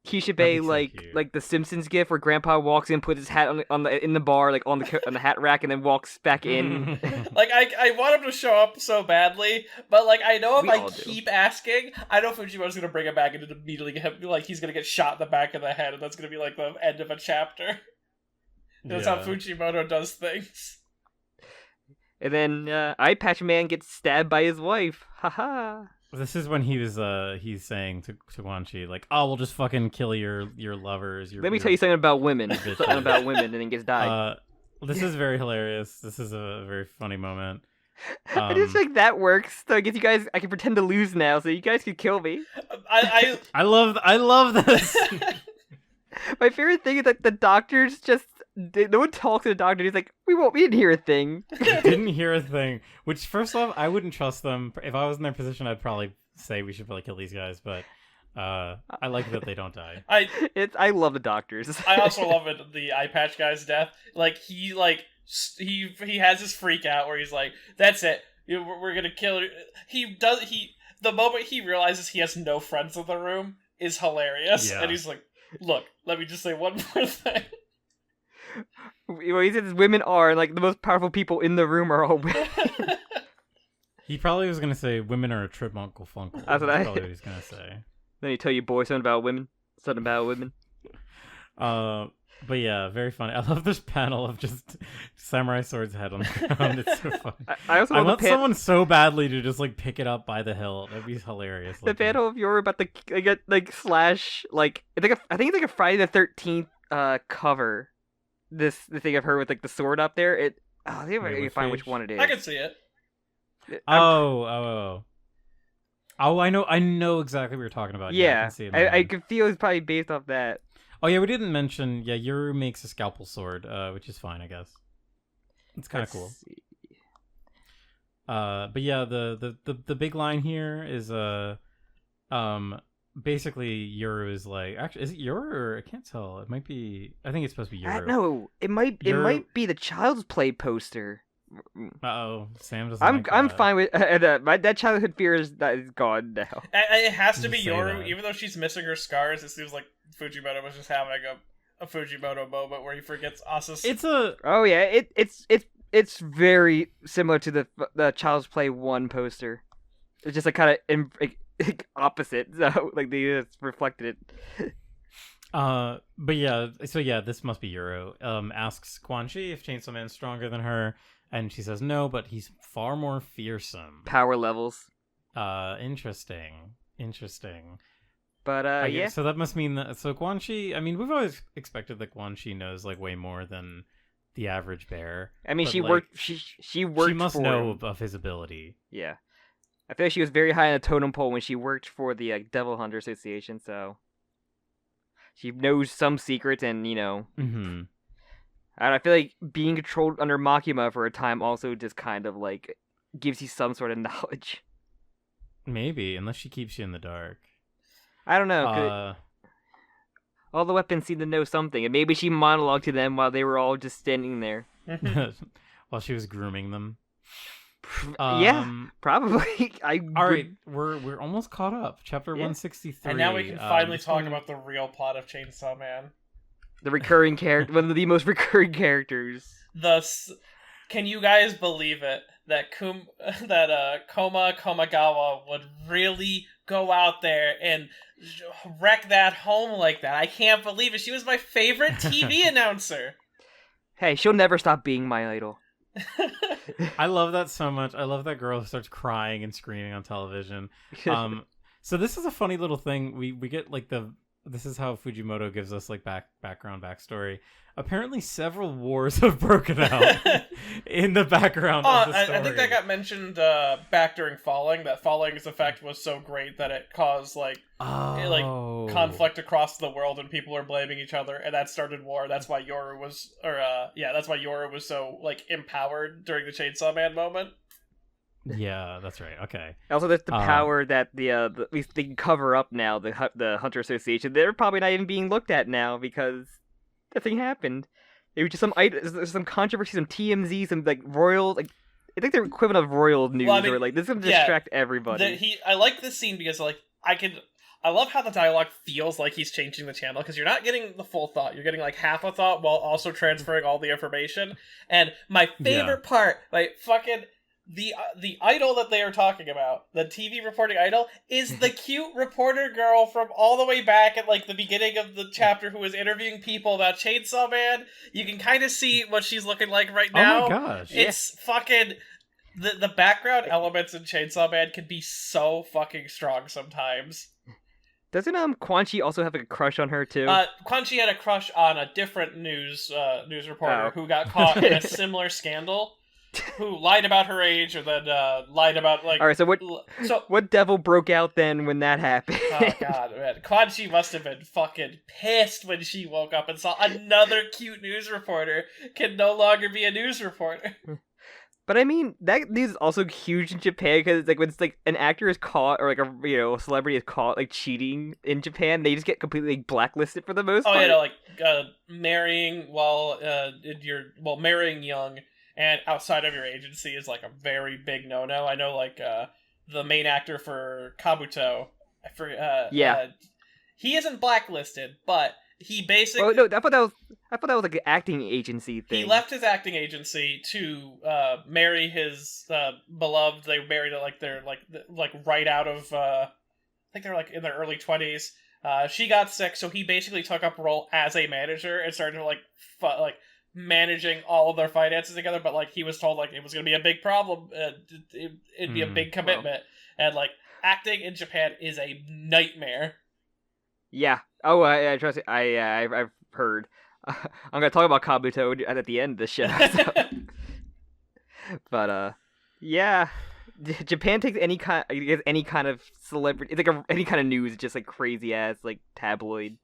Kishibe like the Simpsons gif where Grandpa walks in, puts his hat in the bar, like on the hat rack, and then walks back in. Like I want him to show up so badly, but like I know if I keep asking, I know Fujimoto's gonna bring him back and immediately like he's gonna get shot in the back of the head, and that's gonna be like the end of a chapter. That's how Fujimoto does things. And then Eye Patch Man gets stabbed by his wife. Haha. This is when he's saying to Quan Chi, like, oh, we'll just fucking kill your lovers. Let me tell you something about women. And then gets died. This is very hilarious. This is a very funny moment. I just think that works. So I guess I can pretend to lose now, so you guys can kill me. I love this. My favorite thing is that the doctors just... No one talks to the doctor. He's like, we didn't hear a thing. Didn't hear a thing. Which, first off, I wouldn't trust them. If I was in their position, I'd probably say we should probably kill these guys. But I like that they don't die. I love the doctors. I also love it. The eye patch guy's death. Like he has his freak out where he's like, "That's it. We're gonna kill." The moment he realizes he has no friends in the room is hilarious, and he's like, "Look, let me just say one more thing." Well, he says women are, like, the most powerful people in the room are all women. He probably was going to say women are a trip Uncle Funkle. That's probably what he's going to say. Then he tell you boys something about women. But yeah, very funny. I love this panel of just Samurai Sword's head on the ground. It's so funny. I want someone so badly to just like pick it up by the hilt. That'd be hilarious. The panel of Yoru about the slash, like, I think it's like a Friday the 13th cover. The thing of her with like the sword up there. I think I can find which one it is. I can see it. Oh, I know exactly what you're talking about. Yeah, I can see it. I can feel it's probably based off that. Oh yeah, we didn't mention. Yeah, Yoru makes a scalpel sword, which is fine, I guess. It's kind of cool. See. But yeah, the big line here is basically Yoru is like, actually, is it Yoru or I can't tell. It might be. I think it's supposed to be Yoru. No, it might be the Child's Play poster Uh-oh, Sam doesn't I'm like I'm that. fine with that childhood fear is gone now. It has to You be say Yoru, that. even though she's missing her scars. It seems like Fujimoto was just having a Fujimoto moment where he forgets Asa's. It's a Oh yeah, it's very similar to the Child's Play 1 poster. It's just like kind of opposite, so like they just reflected it. but yeah, so yeah, this must be Euro. Asks Quan Chi if Chainsaw Man's stronger than her, and she says no, but he's far more fearsome. Power levels. Interesting. But yeah. So that must mean that. So Quan Chi. I mean, we've always expected that Quan Chi knows like way more than the average bear. I mean, but, she like, worked. She worked. She must for know him. of his ability. Yeah, I feel like she was very high on the totem pole when she worked for the Devil Hunter Association. So she knows some secrets, and Mm-hmm. I feel like being controlled under Makima for a time also just kind of like gives you some sort of knowledge. Maybe, unless she keeps you in the dark. I don't know. 'Cause all the weapons seem to know something, and maybe she monologued to them while they were all just standing there. While she was grooming them. Yeah, probably. All right, we're almost caught up. Chapter 163. And now we can finally this talk one- about the real plot of Chainsaw Man. The recurring character, one of the most recurring characters. Can you guys believe it that Koma Komagawa would really go out there and wreck that home like that? I can't believe it. She was my favorite TV announcer. Hey, she'll never stop being my idol. I love that so much. I love that girl who starts crying and screaming on television. So this is a funny little thing. We get like this is how Fujimoto gives us like backstory. Apparently, several wars have broken out in the background of the story. I think that got mentioned back during Falling. That Falling's effect was so great that it caused conflict across the world, and people are blaming each other, and that started war. That's why Yoru was, that's why Yoru was so like empowered during the Chainsaw Man moment. Yeah, that's right. Okay. Also, there's the power that at least they can cover up now. The Hunter Association, they're probably not even being looked at now because nothing happened. It was just some controversy, some TMZ, some like royal I think they're equivalent of royal news, or like this is gonna distract everybody. I like this scene because like I love how the dialogue feels like he's changing the channel, because you're not getting the full thought. You're getting like half a thought while also transferring all the information. And my favorite part, like fucking the idol that they are talking about, the TV reporting idol, is the cute reporter girl from all the way back at like the beginning of the chapter who was interviewing people about Chainsaw Man. You can kind of see what she's looking like right now. Oh my gosh. It's fucking the background elements in Chainsaw Man can be so fucking strong sometimes. Doesn't Quan Chi also have like a crush on her too? Quan Chi had a crush on a different news reporter who got caught in a similar scandal, who lied about her age, or then lied about like. All right, what devil broke out then when that happened? Oh god, man, Quan Chi must have been fucking pissed when she woke up and saw another cute news reporter can no longer be a news reporter. But I mean, that news is also huge in Japan because it's like when it's like an actor is caught, or like a celebrity is caught like cheating in Japan, they just get completely blacklisted for the most part. Oh yeah, like marrying marrying young and outside of your agency is like a very big no-no. I know like the main actor for Kabuto, he isn't blacklisted, but he basically. Oh no, I thought that was like an acting agency thing. He left his acting agency to marry his beloved. They married like they're like right out of I think they're like in their early 20s. She got sick, so he basically took up a role as a manager and started like managing all of their finances together. But like he was told like it was going to be a big problem. It'd be a big commitment, and like acting in Japan is a nightmare. Yeah. Oh, I trust it. I've heard. I'm gonna talk about Kabuto at the end of the show. So. But yeah, Japan takes any kind of celebrity. It's like any kind of news, just like crazy ass like tabloid.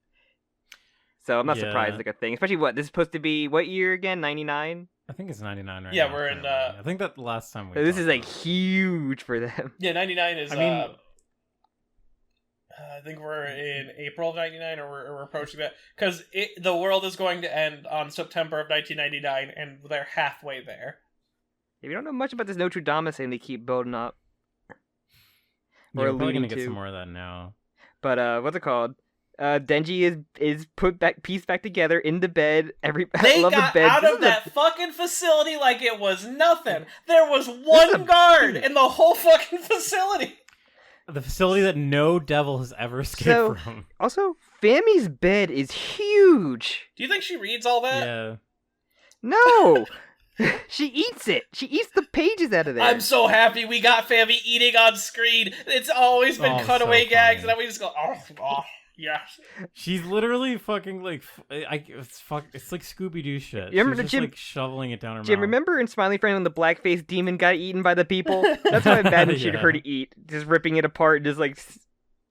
So I'm not surprised, like a thing. Especially this is supposed to be what year again? 99. I think it's 99 right yeah, now. we're in. I think that last time we. So this is like huge for them. Yeah, 99 is. I mean. I think we're in April of 99, or we're approaching that. Because the world is going to end on September of 1999, and they're halfway there. We don't know much about this Notre Dame thing they keep building up. Yeah, Or we're probably alluding gonna get to. some more of that now. But what's it called? Denji is pieced back together in the bed. I They love got the bed. out This of is that fucking facility like it was nothing. There was is one a- guard in the whole fucking facility. The facility that no devil has ever escaped So- from. Also, Fami's bed is huge. Do you think she reads all that? Yeah. No, she eats it. She eats the pages out of there. I'm so happy we got Fammy eating on screen. It's always been Oh, cutaway so gags, funny. and then we just go, oh, yes. She's literally fucking like, it's like Scooby Doo shit. You remember She's the just Jim- like shoveling it down her Jim, mouth. remember in Smiley Friend when the blackface demon got eaten by the people? That's how I imagined Yeah. her to eat, just ripping it apart, and just like,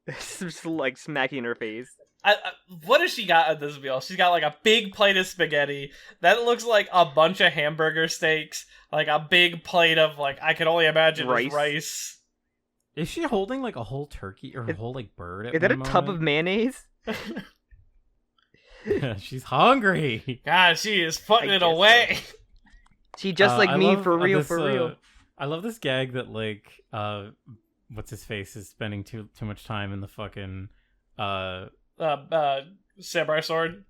just, like smacking her face. What has she got at this meal? She's got like a big plate of spaghetti that looks like a bunch of hamburger steaks, like a big plate of like I can only imagine Rice. is rice. Is she holding like a whole turkey or a whole like bird? At Is that a one tub of moment? mayonnaise? She's hungry. God, she is putting I it guess away. She just like I me love, for real, this, for real. I love this gag that like what's his face is spending too much time in the fucking Samurai sword.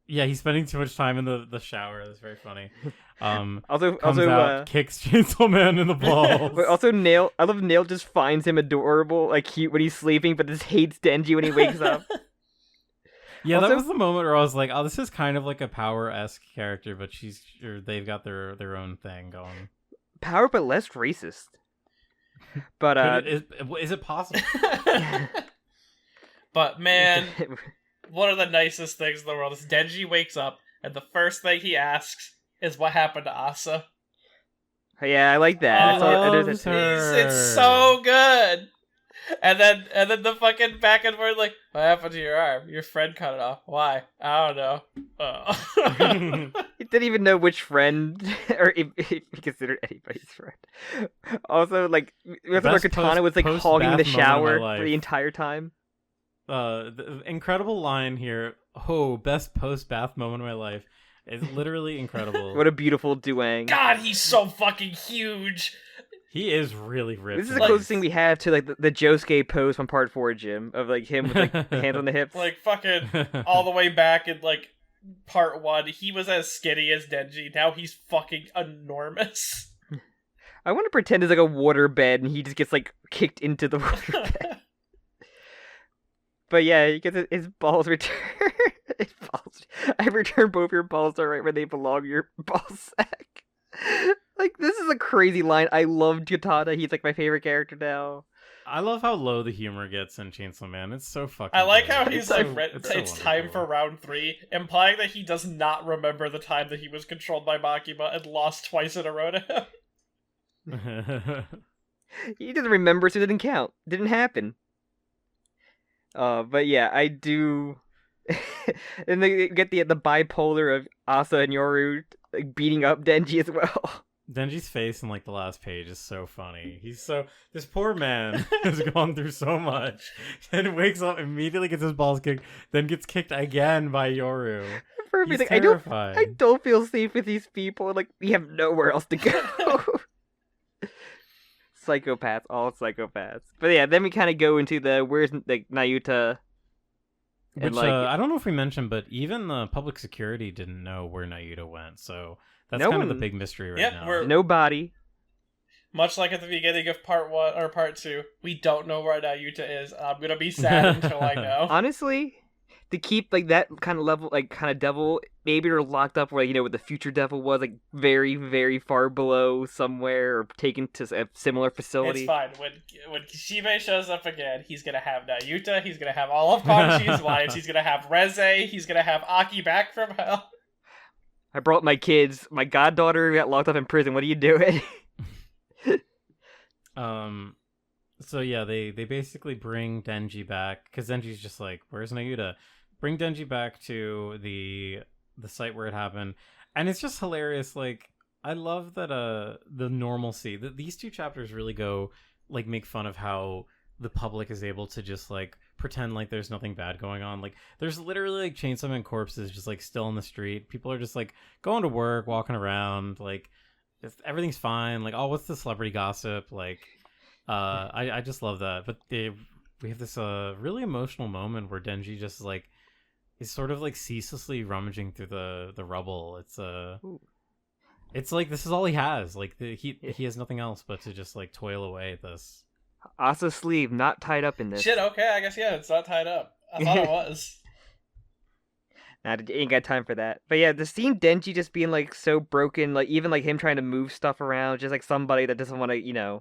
yeah, he's spending too much time in the shower. That's very funny. Also, Comes out, kicks Chainsaw Man in the balls. but also Nail. I love Nail just finds him adorable, like cute when he's sleeping, but just hates Denji when he wakes up. Yeah, Also- that was the moment where I was like, "Oh, this is kind of like a Power-esque character, but they've got their own thing going." Power, but less racist. But Is it possible? But man, one of the nicest things in the world is Denji wakes up and the first thing he asks is what happened to Asa. yeah, I like that. Loves That her. It's so good. And then the fucking back and forth, like, what happened to your arm? Your friend cut it off. Why? I don't know. He didn't even know which friend, or if he considered anybody's friend. Also, like, where Best Katana was like post-bath hogging the moment of my shower life. for the entire time. The incredible line here. Oh, best post-bath moment of my life. It's literally incredible. What a beautiful duang. God, he's so fucking huge. He is really ripped. This is the Like- closest thing we have to like the Josuke pose from Part 4, Jim, of like him with like the hands on the hips. Like, fucking all the way back in, like, part 1, he was as skinny as Denji. Now he's fucking enormous. I want to pretend it's like a water bed and he just gets like kicked into the water bed. But yeah, he gets his balls returned. His balls. I return both your balls are right where they belong, your ball sack. Like, this is a crazy line. I love Katana. He's like my favorite character now. I love how low the humor gets in Chainsaw Man. It's so fucking. I like good. how he's It's like, so- it's, so time for wonderful. round 3, implying that he does not remember the time that he was controlled by Makima and lost twice in a row to him. He doesn't remember, so it didn't count. Didn't happen. But yeah, I do. And they get the bipolar of Asa and Yoru like, beating up Denji as well. Denji's face in like the last page is so funny. This poor man has gone through so much, and wakes up immediately, gets his balls kicked, then gets kicked again by Yoru. Perfect. He's Like, terrified. I don't feel safe with these people. Like, we have nowhere else to go. Psychopaths, all psychopaths. But yeah, then we kind of go into the where's like Nayuta. And, Which like, I don't know if we mentioned, but even the public security didn't know where Nayuta went, so that's No kind of the one- big mystery right Yeah, now. we're- no body. Much like at the beginning of part 1 or part 2, we don't know where Nayuta is. I'm gonna be sad until I know. Honestly, to keep like that kind of level, like kind of devil, maybe they're locked up where you know what the future devil was, like very, very far below somewhere, or taken to a similar facility. It's fine. When Kishibe shows up again, he's gonna have Nayuta, he's gonna have all of Konshi's wives, he's gonna have Reze, he's gonna have Aki back from hell. I brought my kids. My goddaughter got locked up in prison. What are you doing? So yeah, they basically bring Denji back because Denji's just like, "Where's Nayuta?" Bring Denji back to the site where it happened, and it's just hilarious. Like, I love that the normalcy that these two chapters really go like make fun of how the public is able to just like pretend like there's nothing bad going on. Like, there's literally like Chainsaw Man corpses just like still in the street. People are just like going to work, walking around, like. everything's fine. Like, oh, what's the celebrity gossip? Like, I just love that. But we have this really emotional moment where Denji just like is sort of like ceaselessly rummaging through the rubble. It's like this is all he has. Like he has nothing else but to just like toil away at this. Asa's sleeve not tied up in this. Shit, okay, I guess, yeah, it's not tied up. I thought it was. Nah, ain't got time for that. But yeah, the scene Denji just being like so broken, like even like him trying to move stuff around, just like somebody that doesn't want to,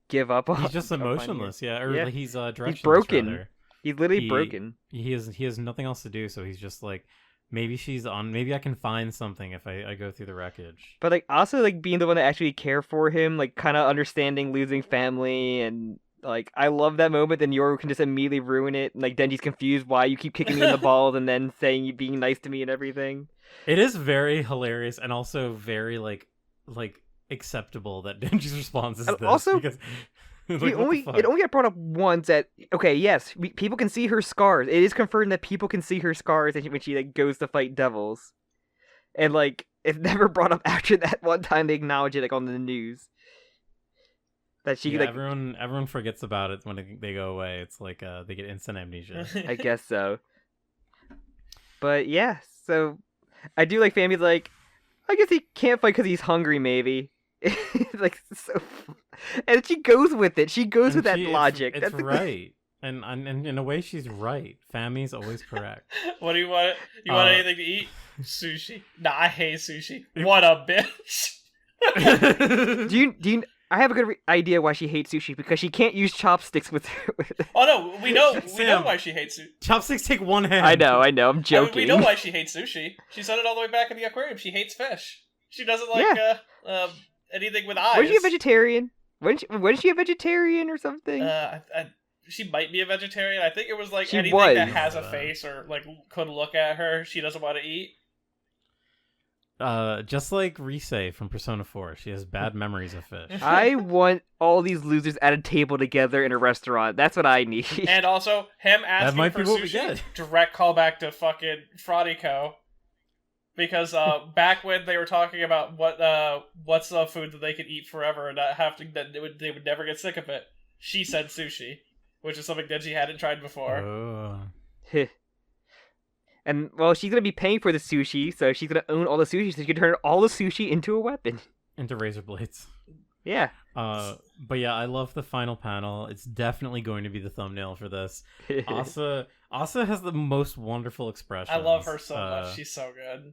give up. He's just emotionless, yeah. Or like, he's directionless. He's broken. Rather. He's literally broken. He has nothing else to do, so he's just like, maybe I can find something if I go through the wreckage. But like also like being the one to actually care for him, like kind of understanding losing family, and like I love that moment. Then Yoru can just immediately ruin it. And, like Denji's confused why you keep kicking me in the balls, and then saying you being nice to me and everything. It is very hilarious and also very like acceptable that Denji's response is this. Also, because, like, it only got brought up once that, okay, yes, people can see her scars. It is confirmed that people can see her scars when she like goes to fight devils. And like it's never brought up after that one time they acknowledge it like on the news. That she like everyone forgets about it when they go away. It's like they get instant amnesia. I guess so. But yeah, so I do like Fami's like, I guess he can't fight because he's hungry, maybe. Like so, and she goes with it. She goes with that logic. It's right, and in a way, she's right. Fami's always correct. What do you want? You want anything to eat? Sushi. Nah, I hate sushi. What a bitch. do you? I have a good idea why she hates sushi, because she can't use chopsticks with her. Oh no, we know why she hates sushi. Chopsticks take one hand. I know. I'm joking. We know why she hates sushi. She said it all the way back in the aquarium. She hates fish. She doesn't like anything with eyes. Was she a vegetarian? Was she a vegetarian or something? She might be a vegetarian. I think it was like anything that has a face or like could look at her, she doesn't want to eat. Just like Rise from Persona 4, she has bad memories of fish. I want all these losers at a table together in a restaurant. That's what I need. And also him asking for sushi. Direct callback to fucking Fraudico. Because back when they were talking about what's the food that they could eat forever and not have to, that they would never get sick of it, she said sushi, which is something Denji hadn't tried before. Oh. And well, she's gonna be paying for the sushi, so she's gonna own all the sushi, so she can turn all the sushi into a weapon, into razor blades. Yeah. But yeah, I love the final panel. It's definitely going to be the thumbnail for this. Asa has the most wonderful expressions. I love her so much. She's so good.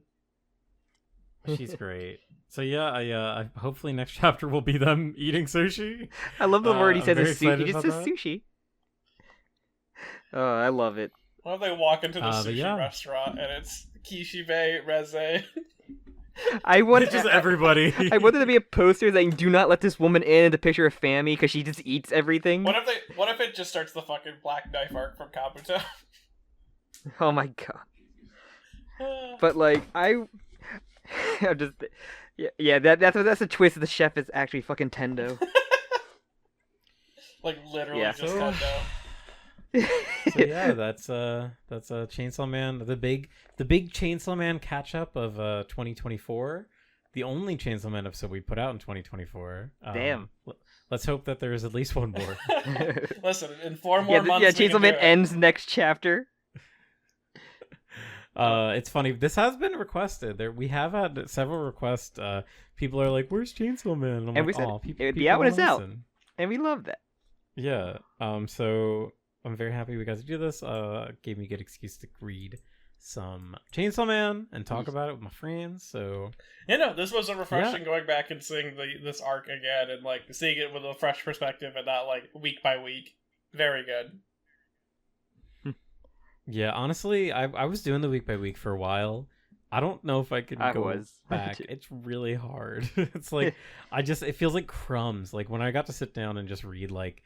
She's great. So yeah, I hopefully next chapter will be them eating sushi. I love the word he says is sushi. He just says sushi. Oh, I love it. What if they walk into the sushi restaurant and it's Kishibe, Reze? I wanted just everybody. I wanted to be a poster saying "Do not let this woman in." The picture of Fami because she just eats everything. What if it just starts the fucking Black Knife arc from Kabuto? Oh my god! But like I'm just that's a twist. The chef is actually fucking Tendo. Like literally just Tendo. So yeah, that's Chainsaw Man, the big Chainsaw Man catch up of 2024, the only Chainsaw Man episode we put out in 2024. Damn. Let's hope that there is at least one more. Listen, in 4 more months. Yeah, Chainsaw Man ends next chapter. Oh. It's funny. This has been requested. We have had several requests. People are like, "Where's Chainsaw Man?" And we said it would be out when it's out, and we love that. Yeah. So I'm very happy we got to do this. Gave me a good excuse to read some Chainsaw Man and talk about it with my friends. So this was a refreshing going back and seeing this arc again and like seeing it with a fresh perspective and not like week by week. Very good. Yeah, honestly, I was doing the week by week for a while. I don't know if I could go back. It's really hard. It's like it feels like crumbs. Like when I got to sit down and just read like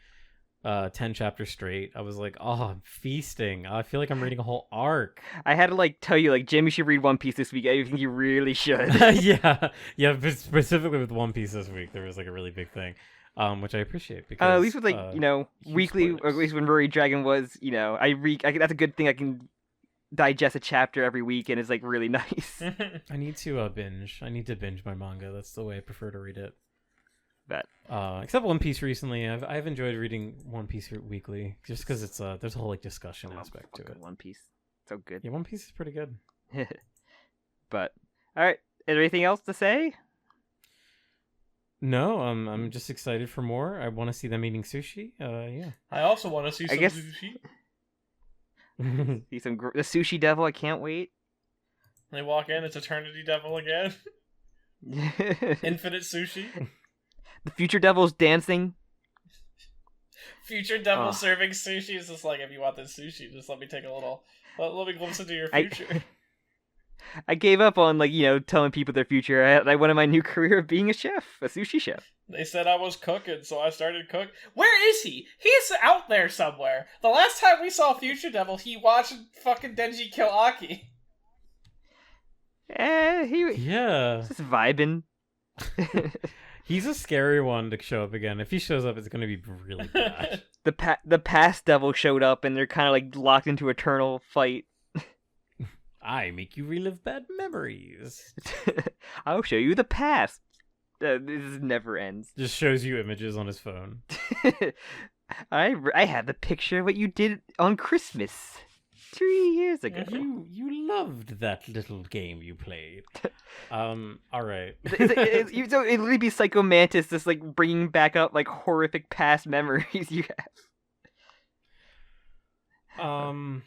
10 chapters straight, I was like, oh, I'm feasting. I feel like I'm reading a whole arc. I had to like tell you like, Jim, you should read One Piece this week. I think you really should. yeah, but specifically with One Piece this week, there was like a really big thing, which I appreciate because at least with like weekly, spoilers. or at least when Rory Dragon was, that's a good thing. I can digest a chapter every week, and it's like really nice. I need to binge. I need to binge my manga. That's the way I prefer to read it. But except One Piece recently, I've enjoyed reading One Piece weekly just because it's there's a whole like discussion aspect to it. One Piece, so good. Yeah, One Piece is pretty good. But all right, is there anything else to say? No, I'm just excited for more. I want to see them eating sushi. Yeah. I also want to see some guess- sushi. See the sushi devil. I can't wait. They walk in, it's Eternity Devil again. Infinite sushi. The future devil's dancing. Future Devil serving sushi is just like, if you want this sushi, just let me take a little. Let me glimpse into your future. I gave up on telling people their future. I wanted my new career of being a chef, a sushi chef. They said I was cooking, so I started cooking. Where is he? He's out there somewhere. The last time we saw Future Devil, he watched fucking Denji kill Aki. Yeah. Just vibing. He's a scary one to show up again. If he shows up, it's going to be really bad. The past devil showed up, and they're kind of like locked into eternal fight. I make you relive bad memories. I'll show you the past. This never ends. Just shows you images on his phone. I have the picture of what you did on Christmas 3 years ago. You loved that little game you played. All right. It'd literally be Psycho Mantis just like bringing back up like horrific past memories you have.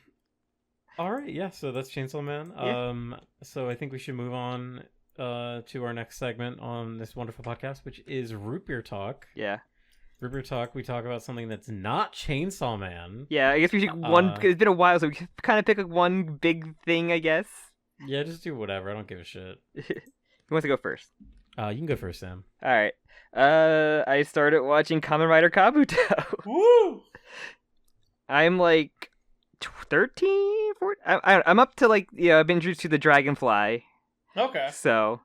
All right, yeah, so that's Chainsaw Man. Yeah. So I think we should move on to our next segment on this wonderful podcast, which is Root Beer Talk. Yeah. Root Beer Talk, we talk about something that's not Chainsaw Man. Yeah, I guess we should it's been a while, so we can kind of pick like one big thing, I guess. Yeah, just do whatever. I don't give a shit. Who wants to go first? You can go first, Sam. All right. I started watching Kamen Rider Kabuto. Woo! I'm like 13, 14. I'm up to like I've been introduced to the Dragonfly. Okay. So,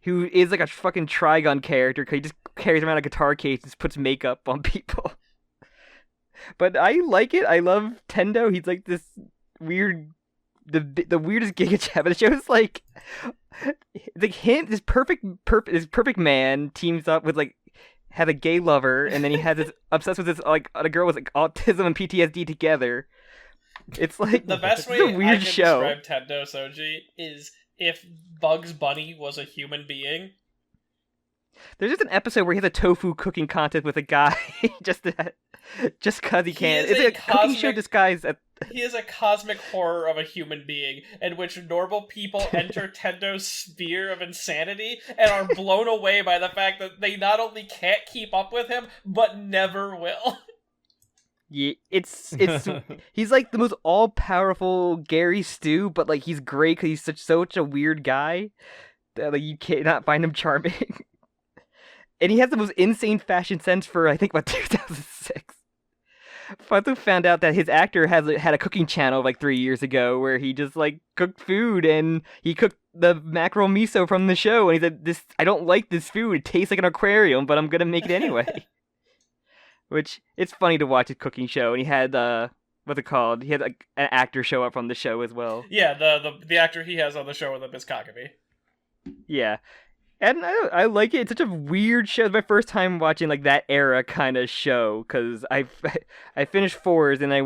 who is like a fucking Trigun character? Cause he just carries around a guitar case, just puts makeup on people. But I like it. I love Tendo. He's like this weird, the weirdest Giga Chad. But the show's like him, this perfect man teams up with like had a gay lover, and then he has this obsessed with this like a girl with like autism and PTSD together. It's like the best way a weird I can show. describe Tendo Soji is if Bugs Bunny was a human being. There's just an episode where he has a tofu cooking contest with a guy just cause he can. It's like a cooking show disguised as... He is a cosmic horror of a human being in which normal people enter Tendo's sphere of insanity and are blown away by the fact that they not only can't keep up with him, but never will. Yeah, it's he's like the most all-powerful Gary Stu, but like he's great because he's such a weird guy that like you cannot find him charming. And he has the most insane fashion sense for I think about 2006. Fatu found out that his actor had a cooking channel like 3 years ago where he just like cooked food, and he cooked the mackerel miso from the show, and he said, I don't like this food, it tastes like an aquarium, but I'm gonna make it anyway. Which, it's funny to watch his cooking show, and he had, what's it called? He had like, an actor show up from the show as well. Yeah, the actor he has on the show with him is Kagami. Yeah. And I like it. It's such a weird show. It's my first time watching like that era kind of show, because I finished Fours and I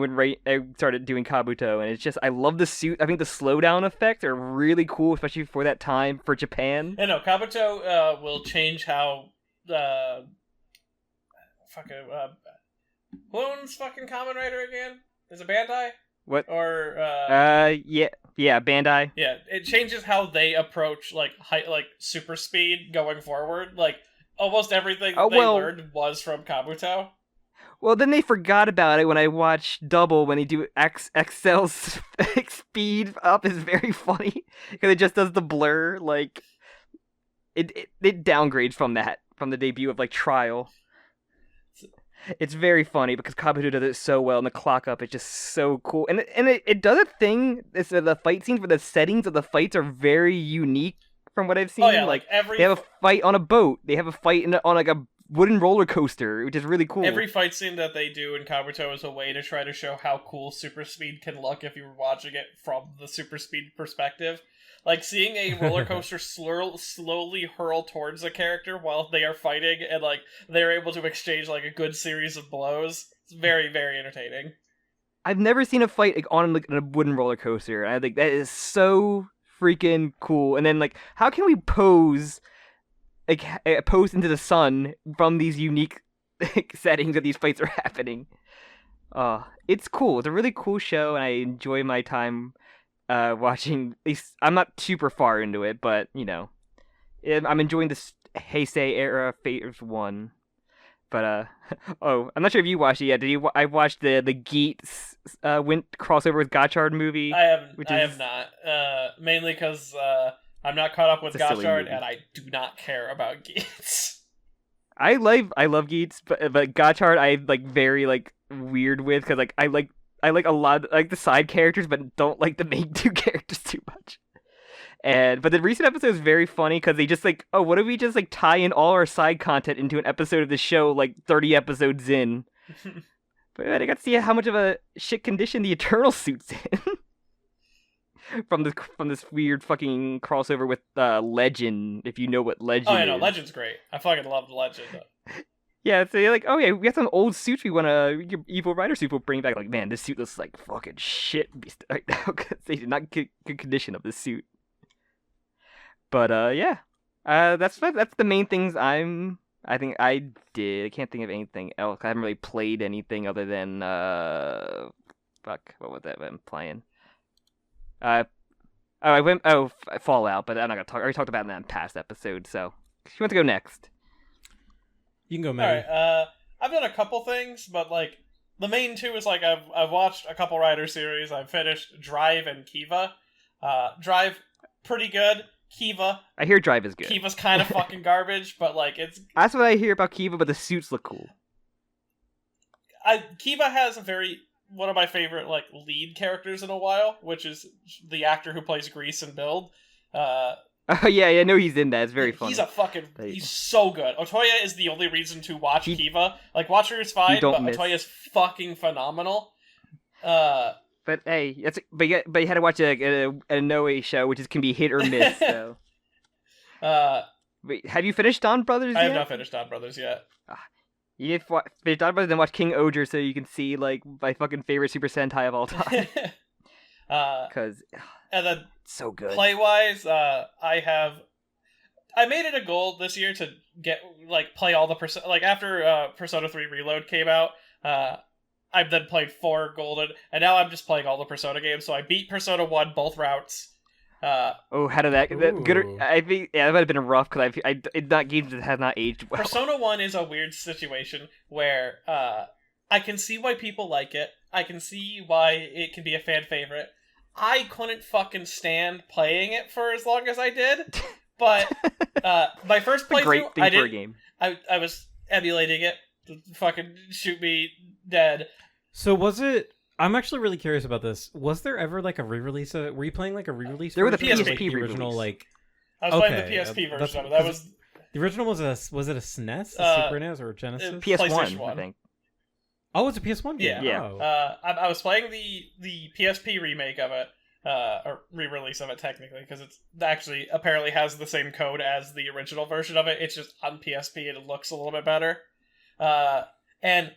started doing Kabuto, and it's just, I love the suit. I think the slowdown effects are really cool, especially for that time for Japan. Yeah, no, Kabuto will change how who owns fucking Kamen Rider again? Is it Bandai? What? Or yeah, Bandai. Yeah, it changes how they approach like super speed going forward. Like almost everything they learned was from Kabuto. Well, then they forgot about it when I watched Double when they do XL's speed up is very funny because it just does the blur. Like it downgrades from the debut of like Trial. It's very funny because Kabuto does it so well, and the clock up is just so cool. And it does a thing. It's the fight scenes where the settings of the fights are very unique from what I've seen. Oh yeah, like every... they have a fight on a boat. They have a fight on like a wooden roller coaster, which is really cool. Every fight scene that they do in Kabuto is a way to try to show how cool super speed can look if you were watching it from the super speed perspective. Like, seeing a roller coaster slowly hurl towards a character while they are fighting, and, like, they're able to exchange, like, a good series of blows. It's very, very entertaining. I've never seen a fight like on like a wooden roller coaster. I think that is so freaking cool. And then like, how can we pose into the sun from these unique like, settings that these fights are happening? It's cool. It's a really cool show, and I enjoy my time watching. At least I'm not super far into it, but you know, I'm enjoying this Heisei era Phase 1. But I'm not sure if you watched it yet. Did you? I watched the Geats went crossover with Gotchard movie. I have not. Mainly because I'm not caught up with Gotchard, and I do not care about Geats. I love Geats, but Gotchard I like very like weird with because like I like a lot like the side characters, but don't like the main two characters too much. But the recent episode is very funny because they just like, oh, what if we just like tie in all our side content into an episode of the show like 30 episodes in? But I got to see how much of a shit condition the Eternal suit's in. from this weird fucking crossover with Legend, if you know what Legend is. Oh, yeah, no, Legend's great. I fucking love Legend. Yeah, so you're like, oh yeah, we got some old suits we want to, your Evil Rider suit will bring back. Like, man, this suit looks like fucking shit right now because they did not get good condition of this suit. But yeah, that's the main things I think I did. I can't think of anything else. I haven't really played anything other than what was that I'm playing? Fallout, but I'm not gonna talk. I already talked about that in past episodes. So, if you want to go next, you can go, Maddie. Alright, I've done a couple things, but like the main two is like I've watched a couple Rider series. I've finished Drive and Kiva. Drive, pretty good. Kiva. I hear Drive is good. Kiva's kind of fucking garbage, but like it's. That's what I hear about Kiva, but the suits look cool. Kiva has one of my favorite like lead characters in a while, which is the actor who plays Grease and Build. Oh yeah, I know he's in that. It's very funny. He's so good. Otoya is the only reation to watch Kiva. Like, Watcher is fine, but Otoya is fucking phenomenal. But hey, but you had to watch a Noe show, which can be hit or miss. So, wait, have you finished Dawn Brothers yet? I have not finished Dawn Brothers yet. You need to finish Dawn Brothers and watch King Oger so you can see like my fucking favorite Super Sentai of all time. Because and then so good. Play wise, I made it a goal this year to get play all the like after Persona 3 Reload came out. I've then played 4 Golden, and now I'm just playing all the Persona games. So I beat Persona 1 both routes. How did that good? I think that might have been rough because it's not games that have not aged well. Persona 1 is a weird situation where I can see why people like it. I can see why it can be a fan favorite. I couldn't fucking stand playing it for as long as I did. But my first playthrough, great thing for a game. I was emulating it. Fucking shoot me dead. So was it? I'm actually really curious about this. Was there ever like a re-release of it? Were you playing like a re-release? There was a PSP PSP original re-release. I was playing the PSP version of it. That was the original. Was it a SNES, a Super NES, or a Genesis? PS1, I think. Oh, it's a PS1 game. Yeah. Oh. I was playing the PSP remake of it, or re-release of it technically, because it's actually apparently has the same code as the original version of it. It's just on PSP and it looks a little bit better. And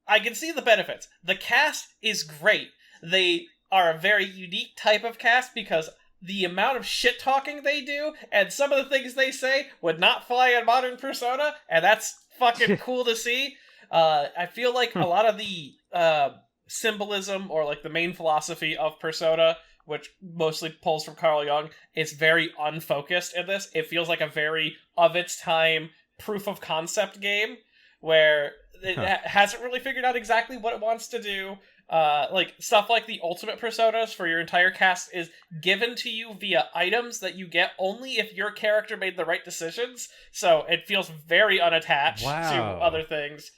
I can see the benefits. The cast is great. They are a very unique type of cast because the amount of shit talking they do and some of the things they say would not fly in modern Persona, and that's fucking cool to see. I feel like a lot of the symbolism or like the main philosophy of Persona, which mostly pulls from Carl Jung, is very unfocused in this. It feels like a very of its time proof of concept game where it hasn't really figured out exactly what it wants to do. Like stuff like the ultimate personas for your entire cast is given to you via items that you get only if your character made the right decisions. So it feels very unattached to other things.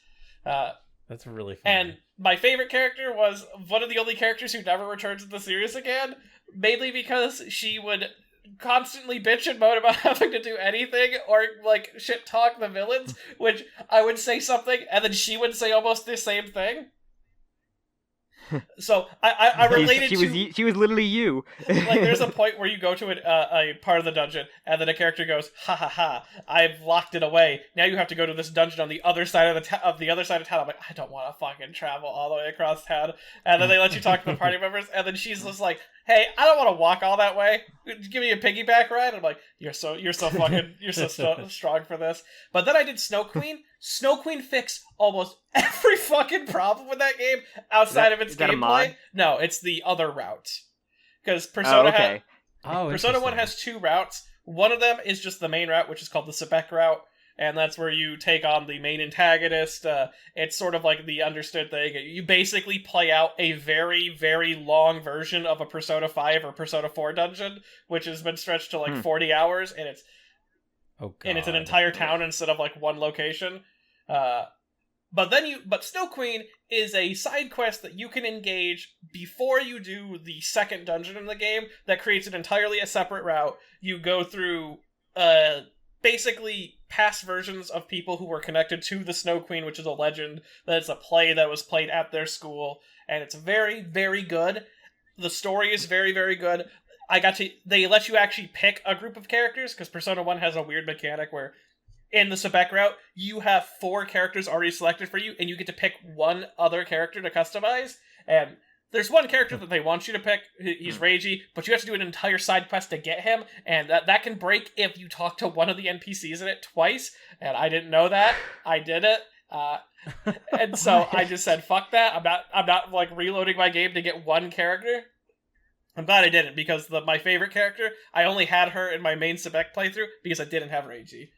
That's really fun. And my favorite character was one of the only characters who never returned to the series again, mainly because she would constantly bitch and moan about having to do anything or like shit talk the villains, which I would say something and then she would say almost the same thing. So I related she was literally you. Like there's a point where you go to a part of the dungeon and then a character goes, ha ha ha, I've locked it away, now you have to go to this dungeon on the other side of the other side of town. I'm like, I don't want to fucking travel all the way across town. And then they let you talk to the party members and then she's just like, hey, I don't want to walk all that way, give me a piggyback ride. I'm like, you're so strong for this. But then I did Snow Queen. Snow Queen fixed almost every fucking problem with that game outside of its gameplay. No, it's the other route. Because Persona Persona 1 has 2 routes. One of them is just the main route, which is called the Sebek route, and that's where you take on the main antagonist. It's sort of like the understood thing. You basically play out a very, very long version of a Persona 5 or Persona 4 dungeon, which has been stretched to like 40 hours, and it's it's an entire town instead of like one location. But Snow Queen is a side quest that you can engage before you do the second dungeon in the game that creates an entirely a separate route. You go through basically past versions of people who were connected to the Snow Queen, which is a legend, that it's a play that was played at their school, and it's very, very good. The story is very, very good. They let you actually pick a group of characters, because Persona 1 has a weird mechanic where in the Sebek route, you have 4 characters already selected for you, and you get to pick one other character to customize. And there's one character that they want you to pick. He's Reiji, but you have to do an entire side quest to get him, and that can break if you talk to one of the NPCs in it twice. And I didn't know that. I did it. And so I just said, fuck that. I'm not like reloading my game to get one character. I'm glad I didn't, because my favorite character, I only had her in my main Sebek playthrough because I didn't have Reiji.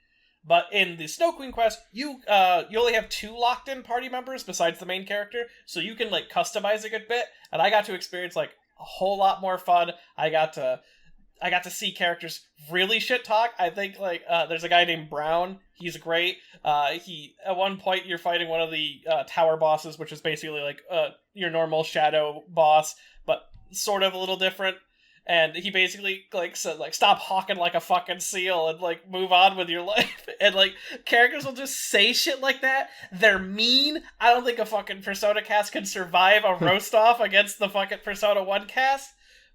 But in the Snow Queen quest, you only have 2 locked-in party members besides the main character, so you can like customize a good bit. And I got to experience like a whole lot more fun. I got to see characters really shit talk. I think like there's a guy named Brown. He's great. He at one point you're fighting one of the tower bosses, which is basically like your normal shadow boss, but sort of a little different. And he basically like said like, stop hawking like a fucking seal and like move on with your life. And like characters will just say shit like that. They're mean. I don't think a fucking Persona cast can survive a roast off against the fucking Persona 1 cast.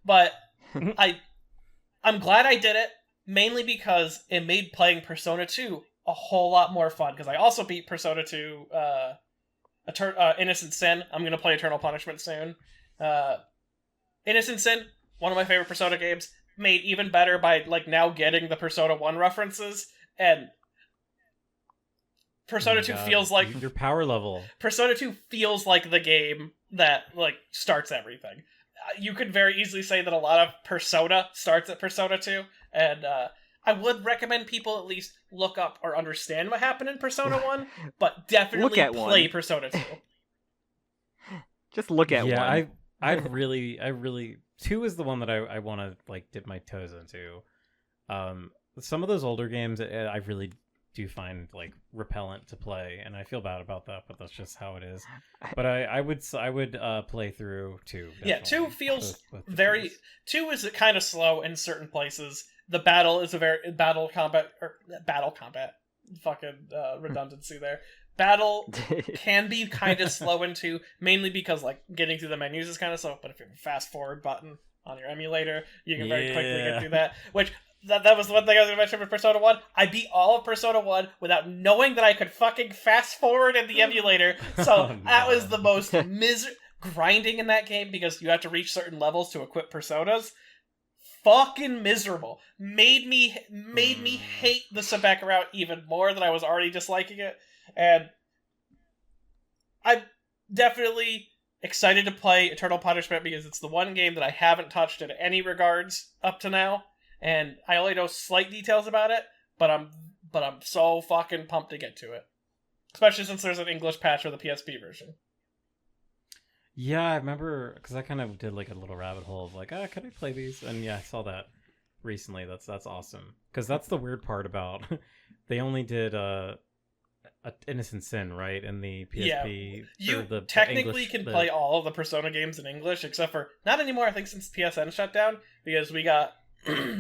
But I'm glad I did it, mainly because it made playing Persona 2 a whole lot more fun. Because I also beat Persona 2 Innocent Sin. I'm gonna play Eternal Punishment soon. Innocent Sin, one of my favorite Persona games, made even better by like now getting the Persona 1 references, and Persona 2 feels like your power level. Persona 2 feels like the game that like starts everything. You could very easily say that a lot of Persona starts at Persona 2, and I would recommend people at least look up or understand what happened in Persona 1, but definitely play Persona 2. Just look at one. Yeah, I really 2 is the one that I want to like dip my toes into. Some of those older games I really do find like repellent to play, and I feel bad about that, but that's just how it is. But I would play through 2. Yeah, 2 feels very. 2 is kind of slow in certain places. The battle is a very battle combat. Fucking redundancy there. Battle can be kind of slow in 2, mainly because like getting through the menus is kind of slow. But if you have a fast forward button on your emulator, you can very quickly get through that. Which that was the one thing I was going to mention with Persona 1. I beat all of Persona 1 without knowing that I could fucking fast forward in the emulator. So that was the most grinding in that game, because you have to reach certain levels to equip personas. Fucking miserable. Made me hate the Sebek route even more than I was already disliking it. And I'm definitely excited to play Eternal Punishment, because it's the one game that I haven't touched in any regards up to now, and I only know slight details about it, but I'm so fucking pumped to get to it, especially since there's an English patch for the PSP version. Yeah, I remember, because I kind of did like a little rabbit hole of like, can I play these? And yeah, I saw that recently. That's awesome, because that's the weird part about they only did Innocent Sin, right, in the PSP. Yeah, you the technically English, can play all of the Persona games in English, except for not anymore. I think since PSN shut down, because we got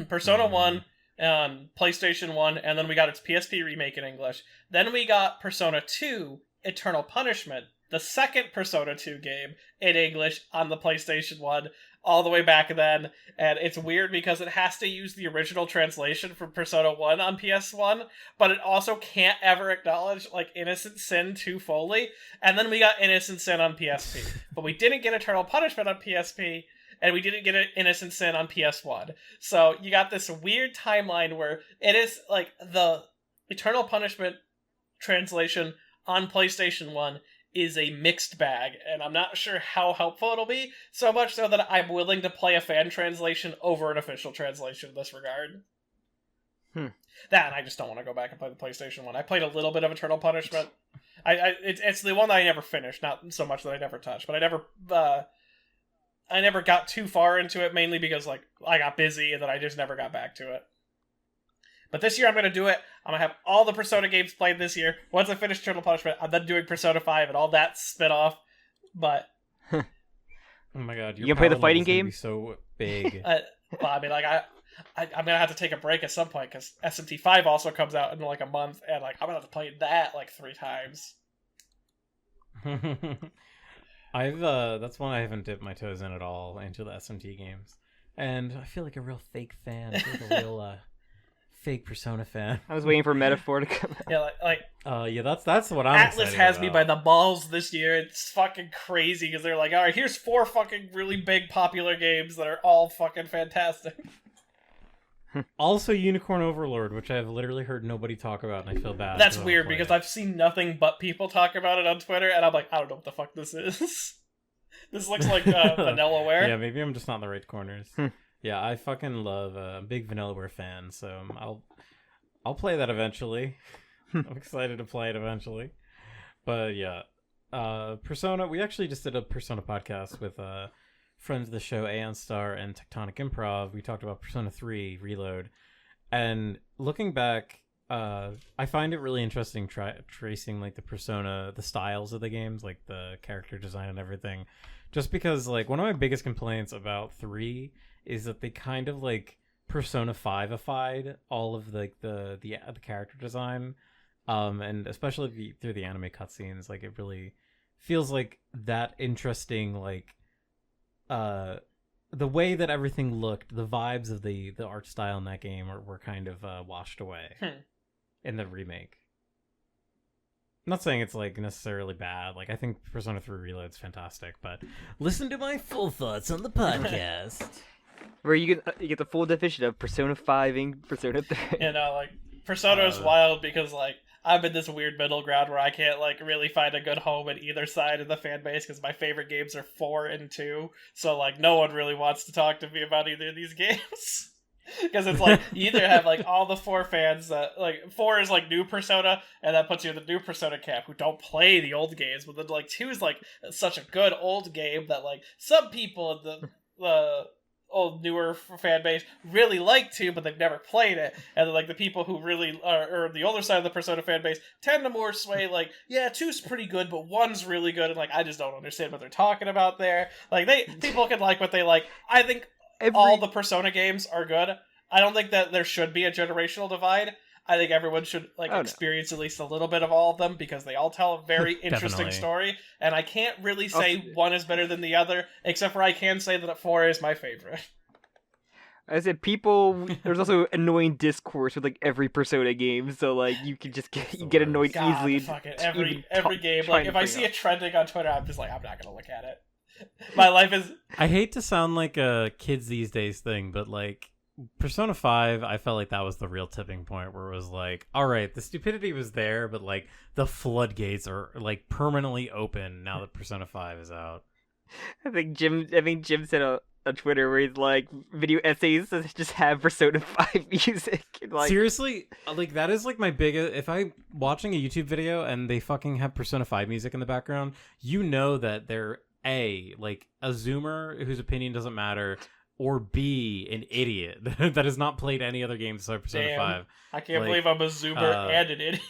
Persona 1 on PlayStation 1, and then we got its PSP remake in English. Then we got Persona 2 Eternal Punishment, the second Persona 2 game in English on the PlayStation 1, all the way back then. And it's weird because it has to use the original translation from Persona 1 on PS1, but it also can't ever acknowledge like Innocent Sin 2 fully. And then we got Innocent Sin on PSP, but we didn't get Eternal Punishment on PSP, and we didn't get Innocent Sin on PS1. So you got this weird timeline where it is like the Eternal Punishment translation on PlayStation 1 is a mixed bag, and I'm not sure how helpful it'll be, so much so that I'm willing to play a fan translation over an official translation in this regard. That, and I just don't want to go back and play the PlayStation 1. I played a little bit of Eternal Punishment. It's the one that I never finished, not so much that I never touched, but I never got too far into it, mainly because like I got busy and then I just never got back to it. But this year I'm going to do it. I'm going to have all the Persona games played this year. Once I finish Eternal Punishment, I'm then doing Persona 5 and all that spin-off. But oh my god, you gonna play the fighting game? Be so big. well, I mean, like I'm going to have to take a break at some point because SMT5 also comes out in like a month, and like I'm going to have to play that like 3 times. That's one I haven't dipped my toes in at all, into the SMT games. And I feel like a real fake fan. I feel like a real fake Persona fan. I was waiting for Metaphor to come out. Yeah, yeah, that's what I'm Atlas has about. me by the balls this year. It's fucking crazy because they're like, all right, here's 4 fucking really big popular games that are all fucking fantastic. Also Unicorn Overlord, which I've literally heard nobody talk about, and I feel bad. That's weird because I've seen nothing but people talk about it on Twitter, and I'm like, I don't know what the fuck this is. This looks like Vanillaware. Yeah, maybe I'm just not in the right corners. Yeah, I fucking love a big Vanillaware fan, so I'll play that eventually. I'm excited to play it eventually. But yeah, Persona. We actually just did a Persona podcast with friends of the show, Aeon Star and Tectonic Improv. We talked about Persona 3 Reload, and looking back, I find it really interesting tracing like the styles of the games, like the character design and everything. Just because like one of my biggest complaints about 3 is that they kind of like Persona 5ified all of like the character design, and especially through the anime cutscenes. Like it really feels like that interesting, like the way that everything looked, the vibes of the art style in that game were kind of washed away in the remake. I'm not saying it's like necessarily bad. Like I think Persona 3 Reload's fantastic, but listen to my full thoughts on the podcast. Where you get the full definition of Persona 5ing Persona 3. Like Persona is wild because like I'm in this weird middle ground where I can't like really find a good home at either side of the fan base because my favorite games are 4 and 2. So like no one really wants to talk to me about either of these games. Because it's like you either have like all the 4 fans that like 4 is like new Persona, and that puts you in the new Persona camp who don't play the old games, but then like 2 is like such a good old game that like some people in the old newer fan base really like 2, but they've never played it, and then, like the people who really are the older side of the Persona fan base tend to more sway like, yeah, 2's pretty good, but 1's really good, and like I just don't understand what they're talking about there. Like people can like what they like. I think all the Persona games are good. I don't think that there should be a generational divide. I think everyone should experience at least a little bit of all of them because they all tell a very interesting story. And I can't really say one is better than the other, except for I can say that 4 is my favorite. I said there's also annoying discourse with like every Persona game, so like you can just get annoyed easily. Fuck it. Every game, like if I see it trending on Twitter, I'm just like, I'm not gonna look at it. My life is. I hate to sound like a kids these days thing, but like Persona 5, I felt like that was the real tipping point where it was like, all right, the stupidity was there, but like the floodgates are like permanently open now that Persona 5 is out. I think Jim said on Twitter where he's like, video essays just have Persona 5 music. And, like... Seriously, like that is like my biggest. If I'm watching a YouTube video and they fucking have Persona 5 music in the background, you know that they're like a zoomer whose opinion doesn't matter, or B, an idiot that has not played any other games besides Persona 5. I can't believe I'm a zoomer and an idiot.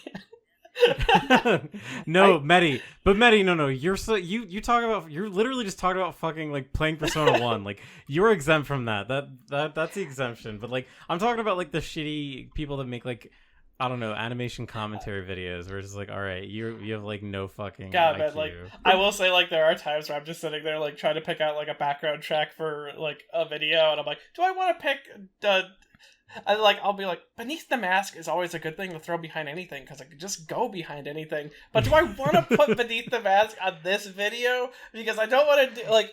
No, Medi. But Medi, no. You're you talk about you're literally just talking about fucking like playing Persona 1. Like you're exempt from that. That's the exemption. But like I'm talking about like the shitty people that make like I don't know, animation commentary videos where it's just like, all right, you have like no fucking God, IQ. man, like I will say, like there are times where I'm just sitting there like trying to pick out like a background track for like a video, and I'm like, do I want to pick I'll be like, Beneath the Mask is always a good thing to throw behind anything because I could just go behind anything. But do I want to put Beneath the Mask on this video because I don't want to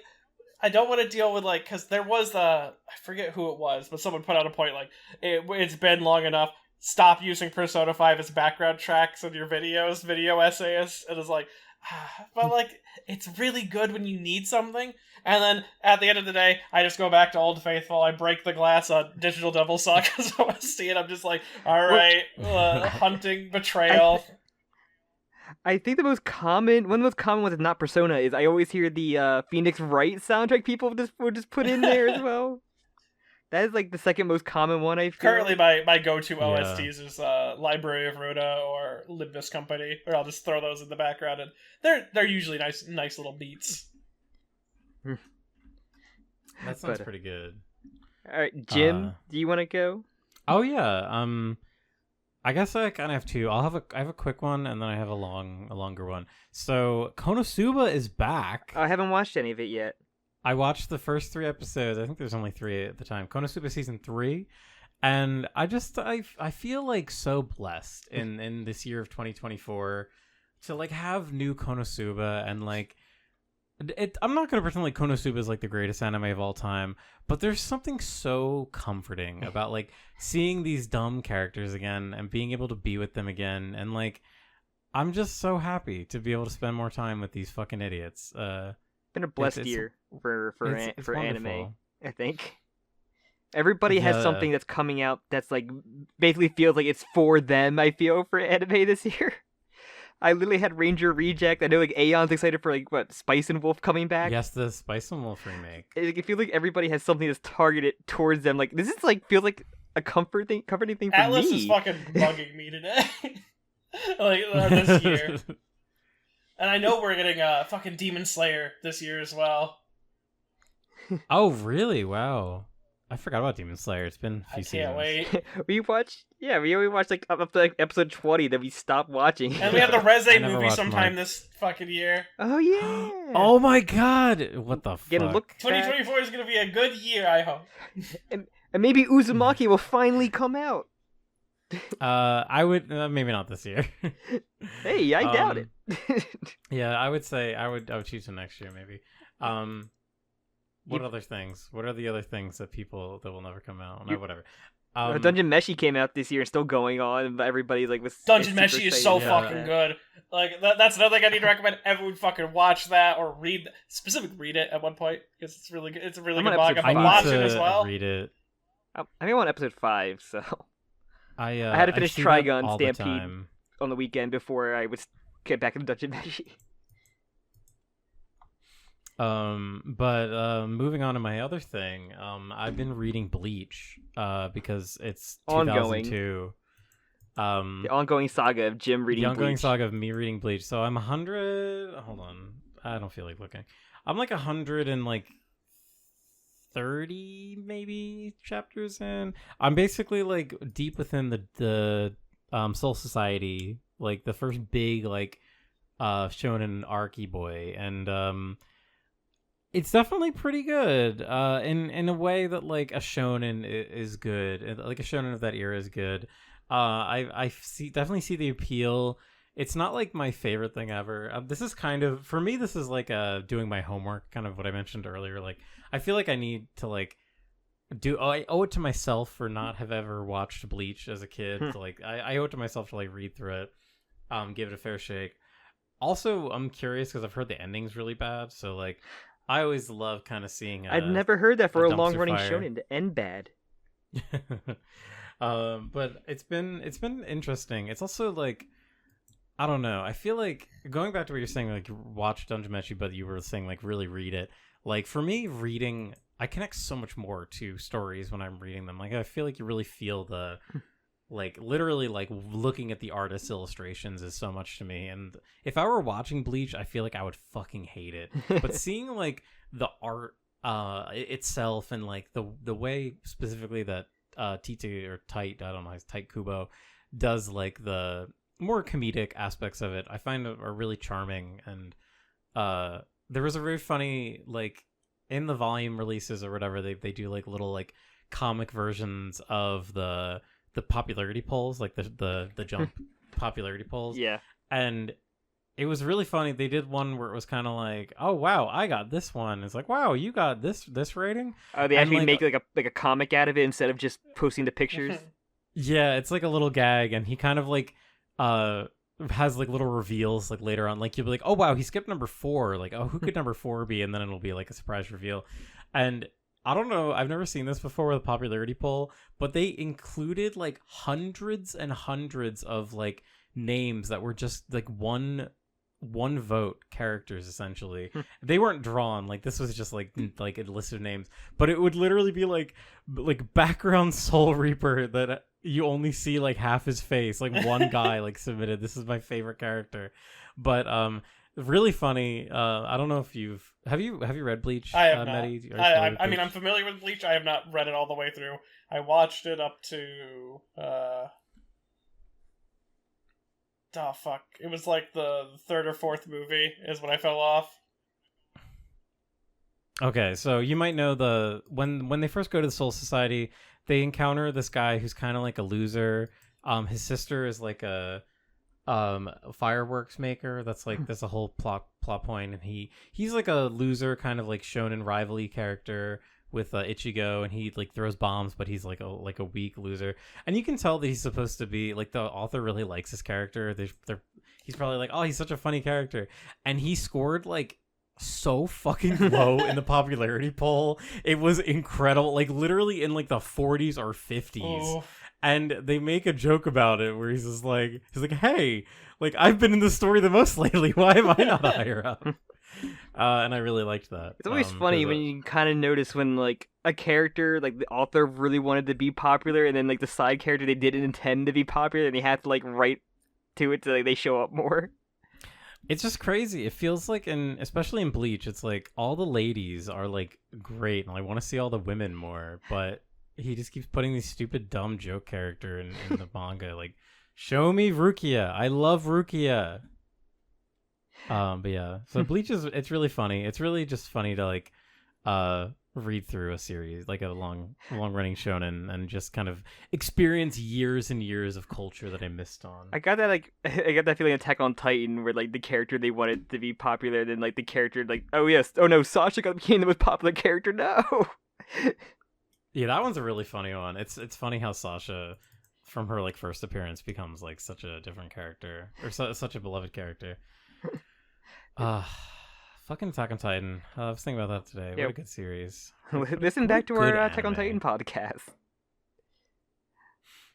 I don't want to deal with like because there was I forget who it was, but someone put out a point like it's been long enough. Stop using Persona 5 as background tracks in your videos, video essayists. And it's like, but like, it's really good when you need something. And then at the end of the day, I just go back to Old Faithful. I break the glass on Digital Devil Saga's OST, and I'm just like, all right, hunting, betrayal. I think one of the most common ones, not Persona, is I always hear the Phoenix Wright soundtrack people would just put in there as well. That is like the second most common one I feel. Currently, my go-to OSTs is Library of Ruda or Limbus Company, or I'll just throw those in the background, and they're usually nice little beats. That sounds pretty good. All right, Jim, do you want to go? Oh yeah. I guess I kind of have two. I have a quick one, and then I have a longer one. So Konosuba is back. I haven't watched any of it yet. I watched the first 3 episodes. I think there's only 3 at the time. Konosuba season 3, and I feel like so blessed in this year of 2024 to like have new Konosuba and like it. I'm not gonna pretend like Konosuba is like the greatest anime of all time, but there's something so comforting about like seeing these dumb characters again and being able to be with them again, and like I'm just so happy to be able to spend more time with these fucking idiots. Been a blessed year for it's anime, I think. Everybody has something that's coming out that's like basically feels like it's for them, I feel, for anime this year. I literally had Ranger Reject. I know like Aeon's excited for like what, Spice and Wolf coming back. Yes, the Spice and Wolf remake. It feels like everybody has something that's targeted towards them. Like this is like feels like a comforting thing for Atlas me. is fucking bugging me today. Like this year. And I know we're getting fucking Demon Slayer this year as well. Oh, really? Wow. I forgot about Demon Slayer. It's been a few seasons. I can't wait. we only watched like up to like episode 20 that we stopped watching. And we have the Reze movie sometime this fucking year. Oh, yeah. Oh, my God. What the fuck? 2024 is going to be a good year, I hope. And maybe Uzumaki will finally come out. I would maybe not this year. Hey, I doubt it. Yeah, I would say I would choose for next year maybe. What other things? What are the other things that will never come out? No, whatever. Dungeon Meshi came out this year and still going on, but everybody like was Dungeon Meshi is so fucking good. Like that's another thing I need to recommend. Everyone fucking watch that or specifically read it at one point because it's really good. It's a really good manga. I watch need it to as well. read it. I'm on episode 5, so I had to finish Trigun Stampede the on the weekend before I would get back into Dungeon Meshi. But moving on to my other thing, I've been reading Bleach, because it's ongoing. 2002. The ongoing saga of Jim reading Bleach. The ongoing saga of me reading Bleach. So I'm 100. Hold on, I don't feel like looking. I'm like 130 maybe chapters in. I'm basically like deep within the Soul Society, like the first big like shonen arc-y boy, and it's definitely pretty good in a way that like a shonen is good, like a shonen of that era is good. I definitely see the appeal. It's not like my favorite thing ever. This is kind of, for me, this is like doing my homework, kind of what I mentioned earlier. Like I feel like I need to like I owe it to myself for not have ever watched Bleach as a kid. So like I owe it to myself to like read through it, give it a fair shake. Also, I'm curious because I've heard the ending's really bad. So like I always love kind of seeing. I'd never heard that for a long-running fire. shonen to end bad. But it's been interesting. It's also like, I don't know. I feel like going back to what you're saying, like watch Dungeon Meshi, but you were saying like really read it. Like for me, reading, I connect so much more to stories when I'm reading them. Like I feel like you really feel Like literally, like looking at the artist's illustrations is so much to me. And if I were watching Bleach, I feel like I would fucking hate it. But seeing like the art itself and like the way specifically that Tite or Tight, I don't know, Tight Kubo does like the more comedic aspects of it, I find are really charming. And there was a very funny, like in the volume releases or whatever, they do like little like comic versions of the popularity polls, like the jump popularity polls. Yeah. And it was really funny. They did one where it was kind of like, oh wow, I got this one. It's like, wow, you got this rating. Oh, they actually like, make like a comic out of it instead of just posting the pictures. Yeah, it's like a little gag, and he kind of like has like little reveals like later on. Like you'll be like, oh wow, he skipped number 4. Like, oh, who could number 4 be? And then it'll be like a surprise reveal. And I don't know, I've never seen this before with a popularity poll, but they included like hundreds and hundreds of like names that were just like one vote characters essentially. They weren't drawn, like this was just like a list of names, but it would literally be like background Soul Reaper that you only see like half his face, like one guy like submitted, this is my favorite character. But really funny. I don't know if have you read Bleach? I have not. Maddie, I mean, I'm familiar with Bleach. I have not read it all the way through. I watched it up to oh fuck! It was like the 3rd or 4th movie is when I fell off. Okay, so you might know when they first go to the Soul Society, they encounter this guy who's kind of like a loser. His sister is like a fireworks maker. That's like there's a whole plot point, and he's like a loser, kind of like shonen rivalry character with Ichigo, and he like throws bombs, but he's like a weak loser. And you can tell that he's supposed to be like, the author really likes his character. He's probably like, oh, he's such a funny character, and he scored like so fucking low in the popularity poll. It was incredible, like literally in like the 40s or 50s. Oh. And they make a joke about it where he's like, hey, like I've been in the story the most lately. Why am I not higher up? And I really liked that. It's always funny when you kind of notice when like a character, like the author really wanted to be popular, and then like the side character they didn't intend to be popular, and they had to like write to it so like, they show up more. It's just crazy. It feels like, especially in Bleach, it's like all the ladies are like great, and I want to see all the women more, but he just keeps putting these stupid dumb joke character in the manga. Like, show me Rukia. I love Rukia. But yeah, so Bleach it's really funny. It's really just funny to like read through a series, like a long running shonen, and just kind of experience years and years of culture that I missed on. I got that feeling Attack on Titan, where like the character they wanted to be popular, then like the character like, oh yes, oh no, Sasha became the most popular character. No. Yeah, that one's a really funny one. It's funny how Sasha, from her like first appearance, becomes like such a different character, or such a beloved character. Fucking Attack on Titan. I was thinking about that today. Yeah. What a good series. Listen back to Good our Attack on anime. Titan podcast.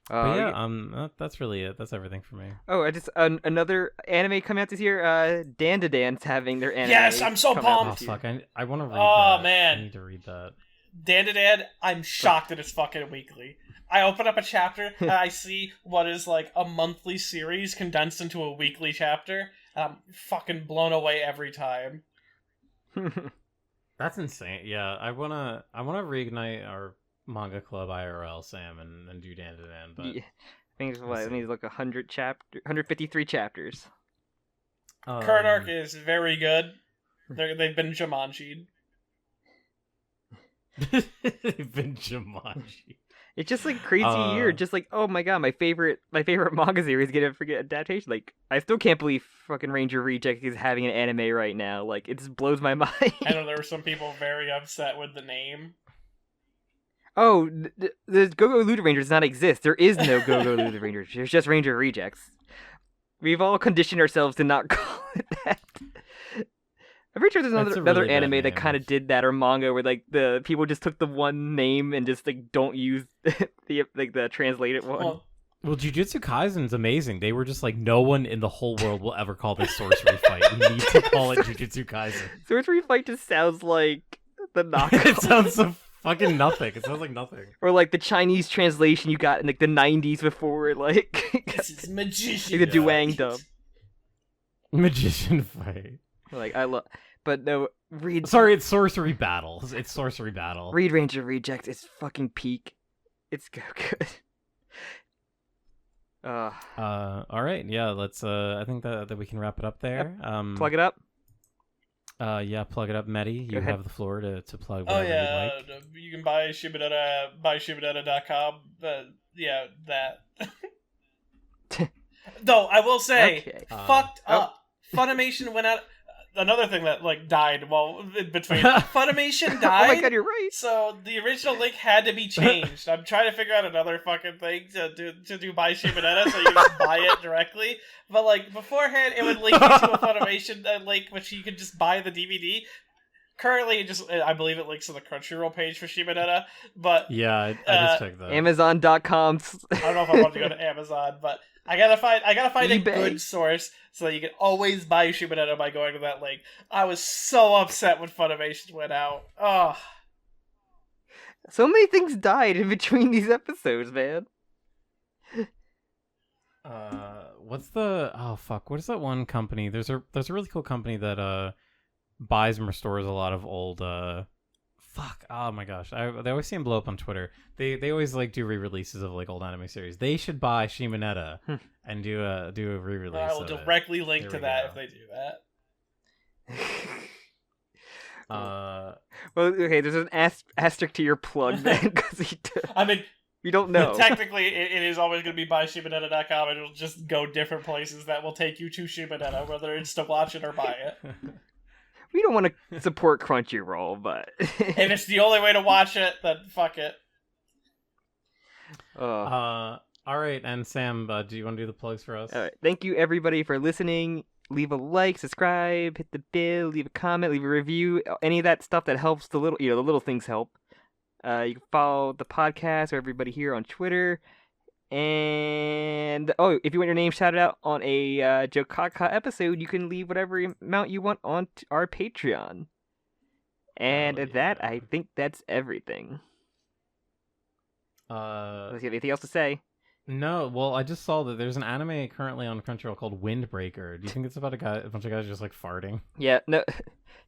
But yeah, that's really it. That's everything for me. Oh, I just another anime coming out this year. Dan to Dance having their anime. Yes, I'm so come out pumped. this Oh year. fuck! I want to read Oh, that. man. I need to read that. Dan to Dan, I'm shocked that it's fucking weekly. I open up a chapter and I see what is like a monthly series condensed into a weekly chapter. And I'm fucking blown away every time. That's insane. Yeah, I wanna reignite our manga club IRL, Sam, and do Dan to Dan. But Yeah. I think it's Let's what it see. needs like 153 chapters. Current arc is very good. They've been Jumanji'd. They've been Jumanji. It's just like crazy year. Just like, oh my god, my favorite manga series getting a freaking adaptation. Like, I still can't believe fucking Ranger Reject is having an anime right now. Like, it just blows my mind. I know there were some people very upset with the name. Oh, the Go-Go Luda Rangers does not exist. There is no Go-Go Luda Rangers. There's just Ranger Rejects. We've all conditioned ourselves to not call it that. I'm pretty sure there's That's a another really bad anime that name. kind of did that, or manga, where like the people just took the one name and just like don't use the translated one. Well, Jujutsu Kaisen's amazing. They were just like, no one in the whole world will ever call this sorcery fight. We need to call it Jujutsu Kaisen. Sorcery Fight just sounds like the It knockoff. sounds so Fucking nothing. It sounds like nothing. Or like the Chinese translation you got in like the 90s before like This is magician. the Duang dub. Magician fight. Like I love, but no, read. Sorry, it's sorcery battles. It's sorcery battle. Read Ranger Rejects. It's fucking peak. It's so good. All right. Yeah. Let's. I think that we can wrap it up there. Plug it up. Yeah. Plug it up, Medi. You ahead. have the floor to plug Oh whatever yeah, you'd like. you can buy Shibadeta by Shibadeta.com. Yeah, that. Though I will say, Okay. fucked up. Funimation went out. Another thing that like died while in between. Funimation died. Oh my god, you're right. So the original link had to be changed. I'm trying to figure out another fucking thing to do by Shibadeta so you can just buy it directly. But like beforehand, it would link you to a Funimation link which you could just buy the DVD. Currently, I believe it links to the Crunchyroll page for Shibadeta. But Yeah, I just checked that. Amazon.com. I don't know if I want to go to Amazon, but I gotta find a eBay. good source so that you can always buy Shibadeta by going to that link. I was so upset when Funimation went out. Oh. So many things died in between these episodes, man. What's the? Oh fuck! What is that one company? There's a really cool company that buys and restores a lot of old fuck. Oh my gosh! They always see him blow up on Twitter. They always like do re-releases of like old anime series. They should buy Shimonetta and do a re-release. I will of it. directly link There to we that go. if they do that. Well, okay, there's an asterisk to your plug then, because I mean, we don't know. technically, it is always going to be by Shibadeta.com, and it'll just go different places that will take you to Shibadeta, whether it's to watch it or buy it. We don't want to support Crunchyroll, but If it's the only way to watch it, then fuck it. All right, and Sam, do you want to do the plugs for us? All right. Thank you, everybody, for listening. Leave a like, subscribe, hit the bell, leave a comment, leave a review. Any of that stuff that helps. The little things help. You can follow the podcast or everybody here on Twitter. And if you want your name shouted out on a JOKAKA episode, you can leave whatever amount you want on our Patreon. And Hell at that, yeah. I think that's everything. Unless you have anything else to say. No, well, I just saw that there's an anime currently on Crunchyroll called Windbreaker. Do you think it's about a bunch of guys just like farting? Yeah, no,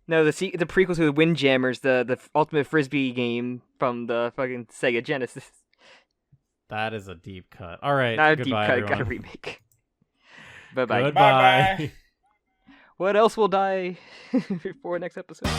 the prequel to the Windjammers, the Ultimate Frisbee game from the fucking Sega Genesis. That is a deep cut. All right, Not a goodbye, deep cut, everyone. got a remake. Bye-bye. Goodbye. Bye-bye. What else will die before next episode?